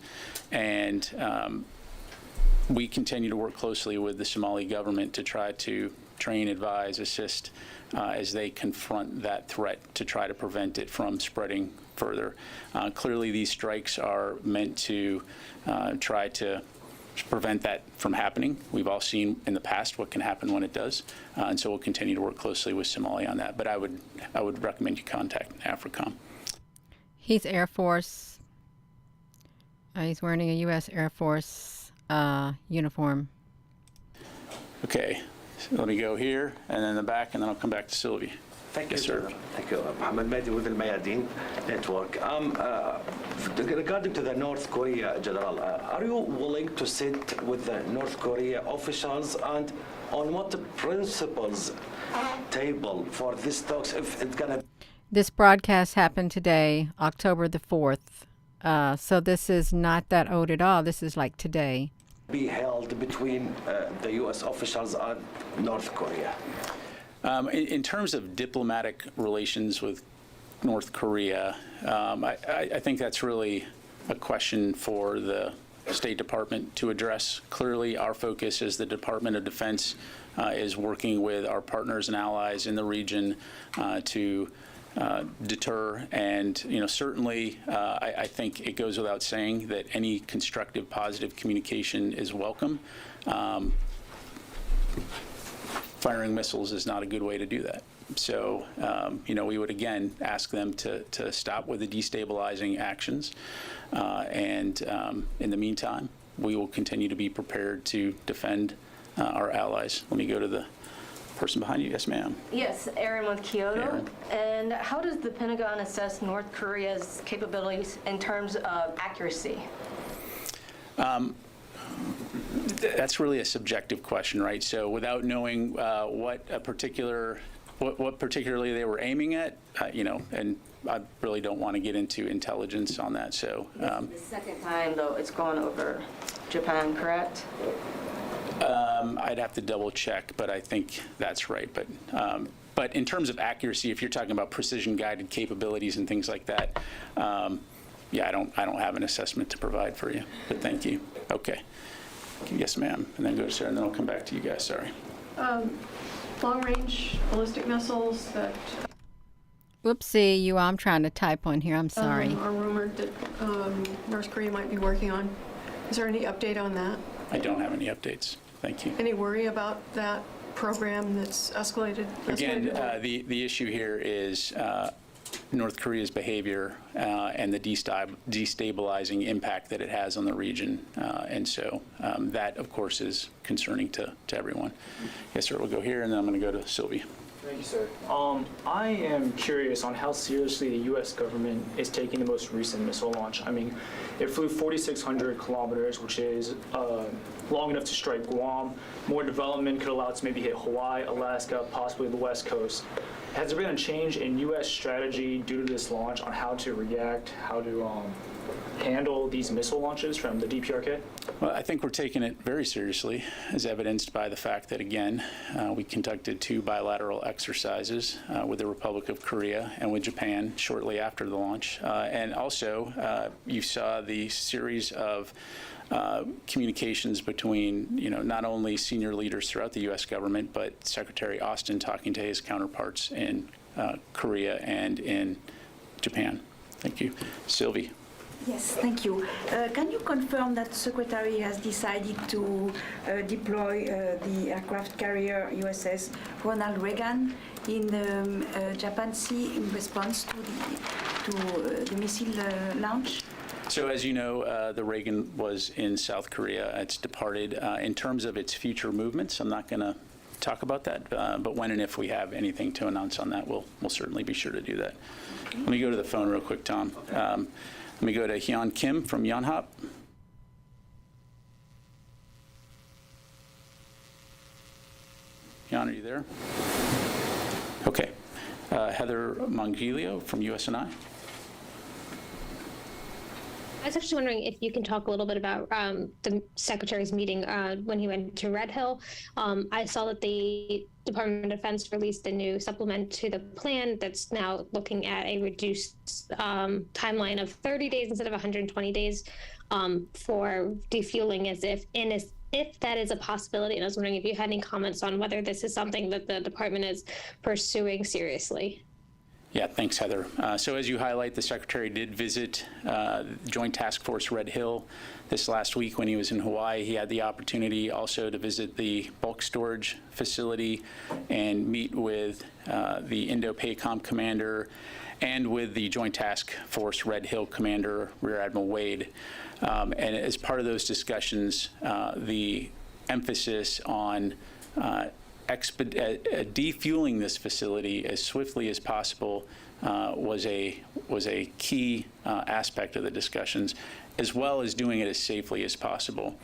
And we continue to work closely with the Somali government to try to train, advise, assist as they confront that threat to try to prevent it from spreading further. Clearly, these strikes are meant to try to prevent that from happening. We've all seen in the past what can happen when it does, and so we'll continue to work closely with Somalia on that. But I would recommend you contact AFRICOM. He's Air Force. He's wearing a U.S. Air Force uniform. Okay, so let me go here, and then the back, and then I'll come back to Sylvie. Thank yes, you, sir. General. Thank you. Mohammed Mehdi with the Mayadeen Network. Regarding to the North Korea, General, are you willing to sit with the North Korea officials and on what principles table for these talks if it's going to... This broadcast happened today, October the 4th. So this is not that old at all. This is like today. ...be held between the U.S. officials and North Korea? In terms of diplomatic relations with North Korea, I think that's really a question for the State Department to address. Clearly, our focus as the Department of Defense is working with our partners and allies in the region to deter. And certainly, I think it goes without saying that any constructive, positive communication is welcome. Firing missiles is not a good way to do that. So, we would again ask them to stop with the destabilizing actions. And in the meantime, we will continue to be prepared to defend our allies. Let me go to the person behind you. Yes, ma'am. Yes, Erin with Kyoto. Erin. And how does the Pentagon assess North Korea's capabilities in terms of accuracy? That's really a subjective question, right? So without knowing what particularly they were aiming at, and I really don't want to get into intelligence on that. So The second time, though, it's gone over Japan, correct? I'd have to double check, but I think that's right. But in terms of accuracy, if you're talking about precision-guided capabilities and things like that, yeah, I don't have an assessment to provide for you. But thank you. Okay. Yes, ma'am. And then go to Sarah, and then I'll come back to you guys. Sorry. Long-range ballistic missiles that Whoopsie, I'm trying to type on here. I'm sorry. are rumored that North Korea might be working on. Is there any update on that? I don't have any updates. Thank you. Any worry about that program that's escalated? Again, the issue here is North Korea's behavior and the destabilizing impact that it has on the region. And so that, of course, is concerning to everyone. Yes, sir, we'll go here, and then I'm going to go to Sylvie. Thank you, sir. I am curious on how seriously the U.S. government is taking the most recent missile launch. I mean, it flew 4,600 kilometers, which is long enough to strike Guam. More development could allow it to maybe hit Hawaii, Alaska, possibly the West Coast. Has there been a change in U.S. strategy due to this launch on how to react, how to handle these missile launches from the DPRK? Well, I think we're taking it very seriously, as evidenced by the fact that, again, we conducted 2 bilateral exercises with the Republic of Korea and with Japan shortly after the launch. And also, you saw the series of communications between, not only senior leaders throughout the U.S. government, but Secretary Austin talking to his counterparts in Korea and in Japan. Thank you. Sylvie. Yes, thank you. Can you confirm that the Secretary has decided to deploy the aircraft carrier USS Ronald Reagan in the Japan Sea in response to the missile launch? So as you know, the Reagan was in South Korea. It's departed. In terms of its future movements, I'm not going to talk about that, but when and if we have anything to announce on that, we'll certainly be sure to do that. Let me go to the phone real quick, Tom. Let me go to Hyun Kim from Yonhap. Hyun, are you there? Okay. Heather Mongilio from USNI. I was actually wondering if you can talk a little bit about the Secretary's meeting when he went to Red Hill. I saw that the Department of Defense released a new supplement to the plan that's now looking at a reduced timeline of 30 days instead of 120 days for defueling, as if that is a possibility. And I was wondering if you had any comments on whether this is something that the department is pursuing seriously. Yeah, thanks, Heather. So as you highlight, the Secretary did visit Joint Task Force Red Hill this last week when he was in Hawaii. He had the opportunity also to visit the bulk storage facility and meet with the Indo-PACOM commander and with the Joint Task Force Red Hill commander, Rear Admiral Wade. And as part of those discussions, the emphasis on defueling this facility as swiftly as possible was a key aspect of the discussions, as well as doing it as safely as possible.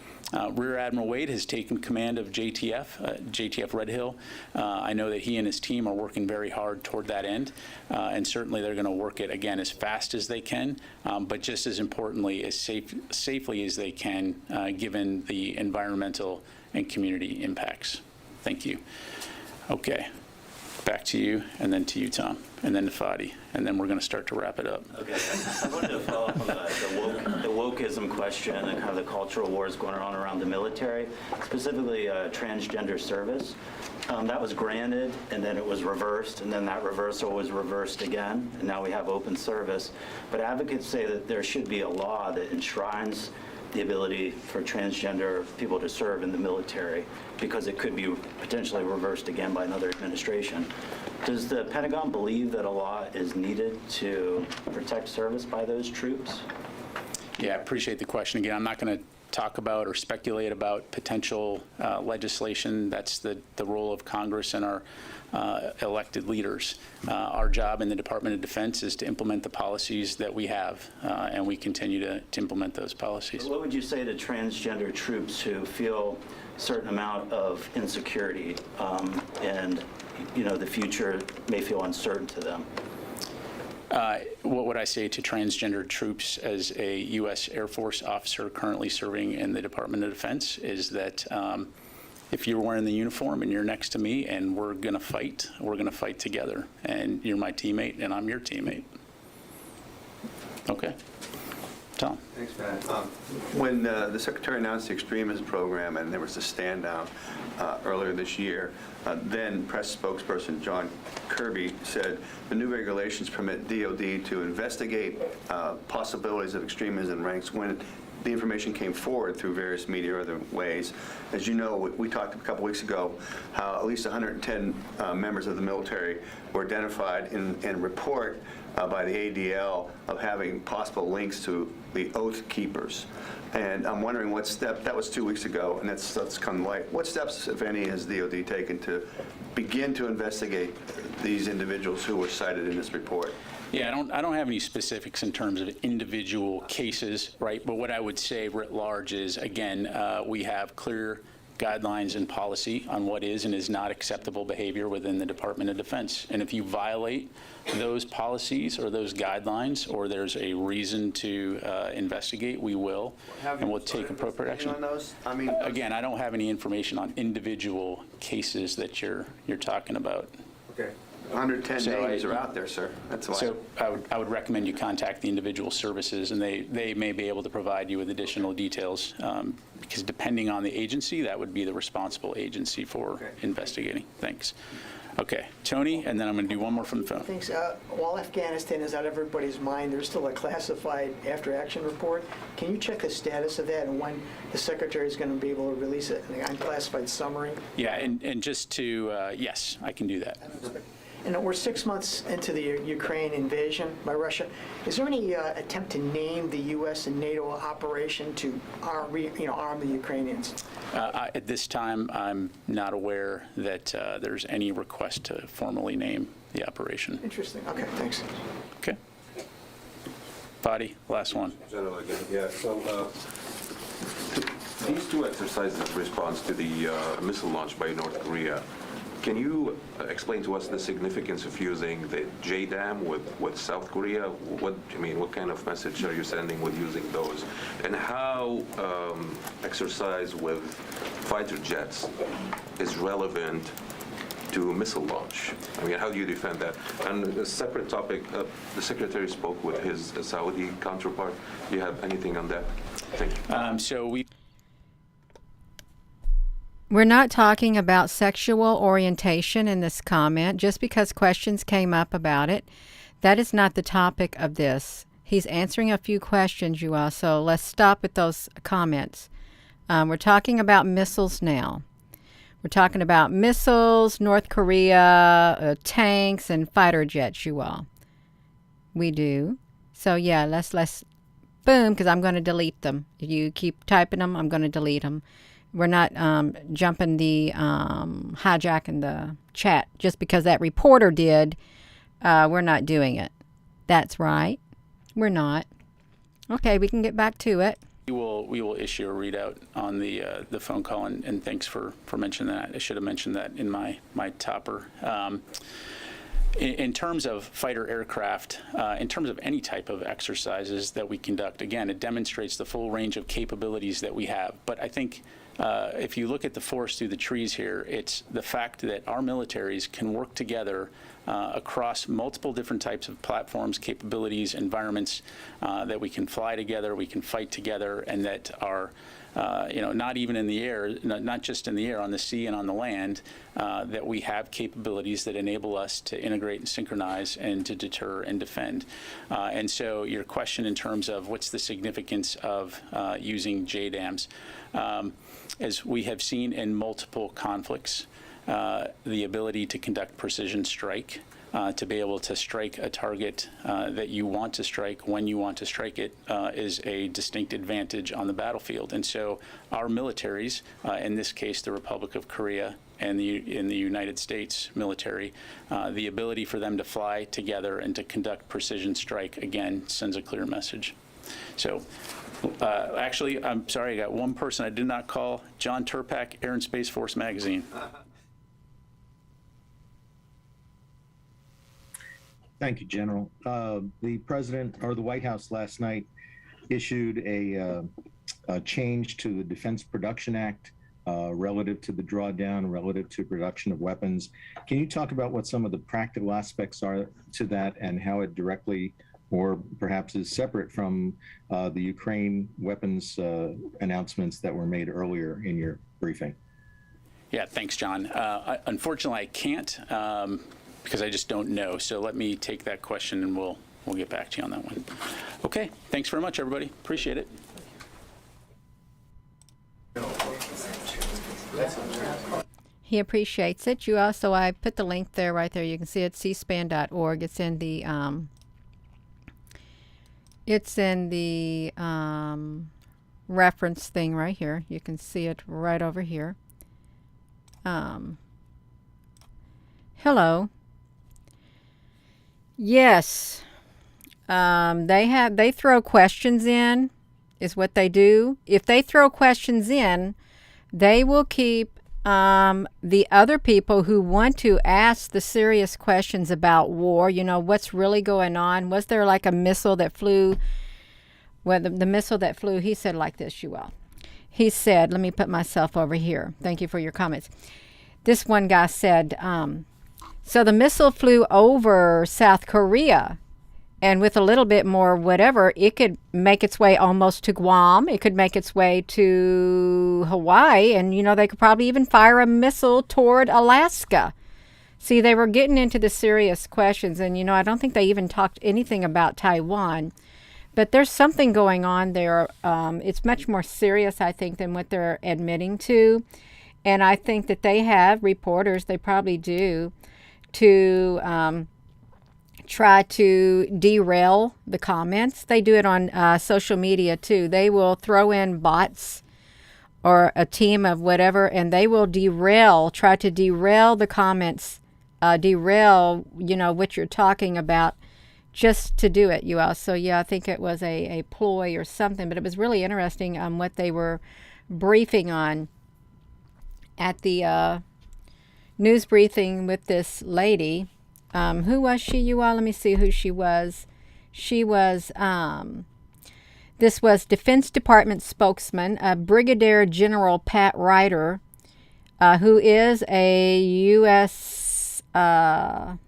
Rear Admiral Wade has taken command of JTF Red Hill. I know that he and his team are working very hard toward that end, and certainly they're going to work it, again, as fast as they can, but just as importantly, as safely as they can, given the environmental and community impacts. Thank you. Okay, back to you, and then to you, Tom, and then to Fadi, and then we're going to start to wrap it up. Okay, I wanted to follow up on the wokeism question and kind of the cultural wars going on around the military, specifically transgender service. That was granted, and then it was reversed, and then that reversal was reversed again, and now we have open service. But advocates say that there should be a law that enshrines the ability for transgender people to serve in the military, because it could be potentially reversed again by another administration. Does the Pentagon believe that a law is needed to protect service by those troops? Yeah, I appreciate the question. Again, I'm not going to talk about or speculate about potential legislation. That's the role of Congress and our elected leaders. Our job in the Department of Defense is to implement the policies that we have, and we continue to implement those policies. What would you say to transgender troops who feel a certain amount of insecurity and, the future may feel uncertain to them? What would I say to transgender troops as a U.S. Air Force officer currently serving in the Department of Defense is that if you're wearing the uniform and you're next to me and we're going to fight together. And you're my teammate and I'm your teammate. Okay. Tom. Thanks, Pat. When the Secretary announced the extremism program and there was a stand down earlier this year, then press spokesperson John Kirby said the new regulations permit DOD to investigate possibilities of extremism ranks when the information came forward through various media or other ways. As you know, we talked a couple weeks ago how at least 110 members of the military were identified in report by the ADL of having possible links to the Oath Keepers. And I'm wondering what step, that was 2 weeks ago, and that's come to light. What steps, if any, has DOD taken to begin to investigate these individuals who were cited in this report? Yeah, I don't have any specifics in terms of individual cases, right? But what I would say writ large is, again, we have clear guidelines and policy on what is and is not acceptable behavior within the Department of Defense. And if you violate those policies or those guidelines, or there's a reason to investigate, we will, and we'll take appropriate action. On those? I mean, again, I don't have any information on individual cases that you're talking about. Okay. 110 names are out there, sir. That's why. So I would recommend you contact the individual services, and they may be able to provide you with additional details, because depending on the agency, that would be the responsible agency for investigating. Thanks. Okay, Tony, and then I'm going to do one more from the phone. Thanks. While Afghanistan is on everybody's mind, there's still a classified after-action report. Can you check the status of that and when the Secretary is going to be able to release it, an unclassified summary? Yeah, and just to, yes, I can do that. And we're 6 months into the Ukraine invasion by Russia. Is there any attempt to name the U.S. and NATO operation to arm the Ukrainians? At this time, I'm not aware that there's any request to formally name the operation. Interesting. Okay, thanks. Okay. Fadi, last one. General again, yeah. So these two exercises in response to the missile launch by North Korea, can you explain to us the significance of using the JDAM with South Korea? What kind of message are you sending with using those? And how exercise with fighter jets is relevant to missile launch? I mean, how do you defend that? And a separate topic, the Secretary spoke with his Saudi counterpart. Do you have anything on that? Thank you. We're not talking about sexual orientation in this comment. Just because questions came up about it, that is not the topic of this. He's answering a few questions, you all, so let's stop at those comments. We're talking about missiles now. We're talking about missiles, North Korea, tanks, and fighter jets, you all. We do. So, yeah, let's boom, because I'm going to delete them. If you keep typing them, I'm going to delete them. We're not jumping the hijacking the chat just because that reporter did. We're not doing it. That's right. We're not. Okay, we can get back to it. We will issue a readout on the phone call, and thanks for mentioning that. I should have mentioned that in my topper. In terms of fighter aircraft, in terms of any type of exercises that we conduct, again, it demonstrates the full range of capabilities that we have. But I think if you look at the forest through the trees here, it's the fact that our militaries can work together across multiple different types of platforms, capabilities, environments, that we can fly together, we can fight together, and that are not even in the air, not just in the air, on the sea and on the land, that we have capabilities that enable us to integrate and synchronize and to deter and defend. And so your question in terms of what's the significance of using JDAMs, as we have seen in multiple conflicts, the ability to conduct precision strike, to be able to strike a target that you want to strike when you want to strike it, is a distinct advantage on the battlefield. And so our militaries, in this case the Republic of Korea and in the United States military, the ability for them to fly together and to conduct precision strike, again, sends a clear message. So actually, I'm sorry, I got one person I did not call, John Turpak, Air and Space Force Magazine. Thank you, General. The President, or the White House last night, issued a change to the Defense Production Act relative to the drawdown, relative to production of weapons. Can you talk about what some of the practical aspects are to that and how it directly or perhaps is separate from the Ukraine weapons announcements that were made earlier in your briefing? Yeah, thanks, John. Unfortunately, I can't because I just don't know. So let me take that question and we'll get back to you on that one. Okay, thanks very much, everybody. Appreciate it. He appreciates it. You also, I put the link there, right there. You can see it, cspan.org. It's in the reference thing right here. You can see it right over here. Hello. Yes. They throw questions in, is what they do. If they throw questions in, they will keep the other people who want to ask the serious questions about war, what's really going on. Was there like a missile that flew? Well, the missile that flew, he said like this, He said, let me put myself over here. Thank you for your comments. This one guy said, so the missile flew over South Korea, and with a little bit more whatever, it could make its way almost to Guam. It could make its way to Hawaii. And, they could probably even fire a missile toward Alaska. See, they were getting into the serious questions. And, I don't think they even talked anything about Taiwan. But there's something going on there. It's much more serious, I think, than what they're admitting to. And I think that they have reporters, they probably do, to try to derail the comments. They do it on social media too. They will throw in bots or a team of whatever, and they will try to derail the comments, derail, what you're talking about, just to do it, you all. So yeah, I think it was a ploy or something, but it was really interesting what they were briefing on at the news briefing with this lady. Who was she, you all? Let me see who she was. She was, this was Defense Department spokesman, Brigadier General Pat Ryder, who is a U.S. Air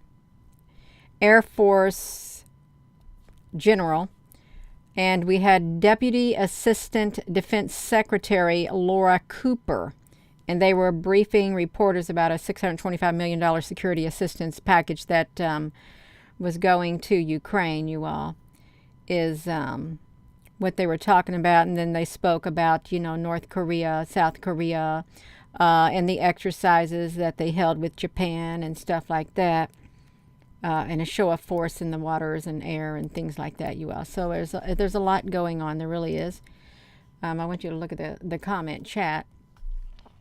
Force general. And we had Deputy Assistant Defense Secretary Laura Cooper. And they were briefing reporters about a $625 million security assistance package that was going to Ukraine, you all, is what they were talking about. And then they spoke about, North Korea, South Korea, and the exercises that they held with Japan and stuff like that, and a show of force in the waters and air and things like that, you all. So there's a lot going on. There really is. I want you to look at the comment chat.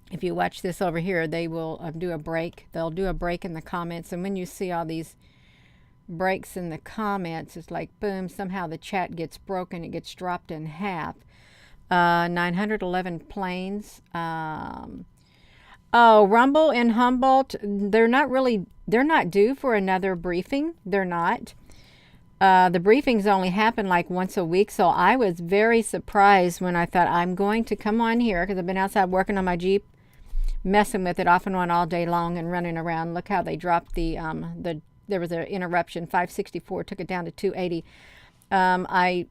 If you watch this over here, they will do a break. They'll do a break in the comments. And when you see all these breaks in the comments, it's like, boom, somehow the chat gets broken. It gets dropped in half. 911 planes. Rumble and Humboldt, they're not due for another briefing. They're not. The briefings only happen like once a week, so I was very surprised when I thought I'm going to come on here, because I've been outside working on my Jeep, messing with it off and on all day long and running around. Look how they dropped there was an interruption, 564, took it down to 280. I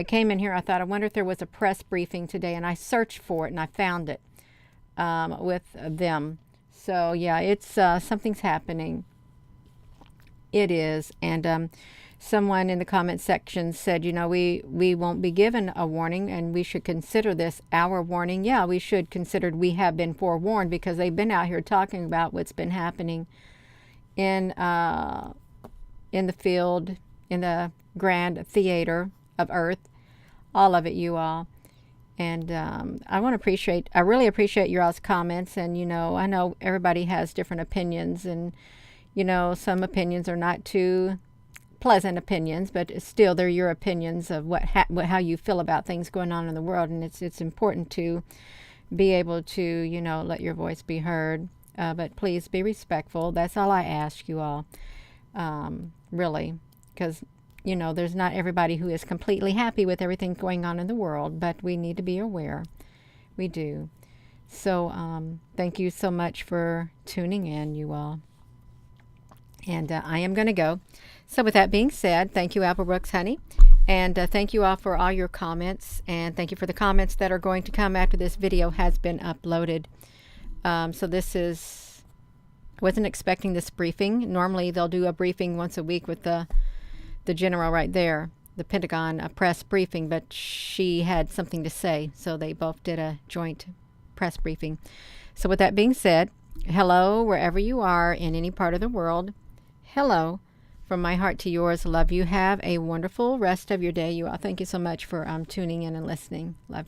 came in here, I thought, I wonder if there was a press briefing today, and I searched for it and I found it with them. So yeah, it's something's happening. It is. And someone in the comment section said, we won't be given a warning, and we should consider this our warning. Yeah, we should consider we have been forewarned, because they've been out here talking about what's been happening in the field, in the grand theater of Earth, all of it, you all. And I really appreciate your all's comments. And, I know everybody has different opinions, and, some opinions are not too pleasant opinions, but still they're your opinions of how you feel about things going on in the world. And it's important to be able to, let your voice be heard. But please be respectful. That's all I ask you all, really, because, there's not everybody who is completely happy with everything going on in the world, but we need to be aware. We do. So thank you so much for tuning in, you all. And I am going to go. So with that being said, thank you, Apple Brooks Honey. And thank you all for all your comments. And thank you for the comments that are going to come after this video has been uploaded. So this is, wasn't expecting this briefing. Normally they'll do a briefing once a week with the general right there, the Pentagon press briefing, but she had something to say. So they both did a joint press briefing. So with that being said, Hello, wherever you are in any part of the world. Hello, from my heart to yours. Love you. Have a wonderful rest of your day. You all, thank you so much for tuning in and listening. Love you.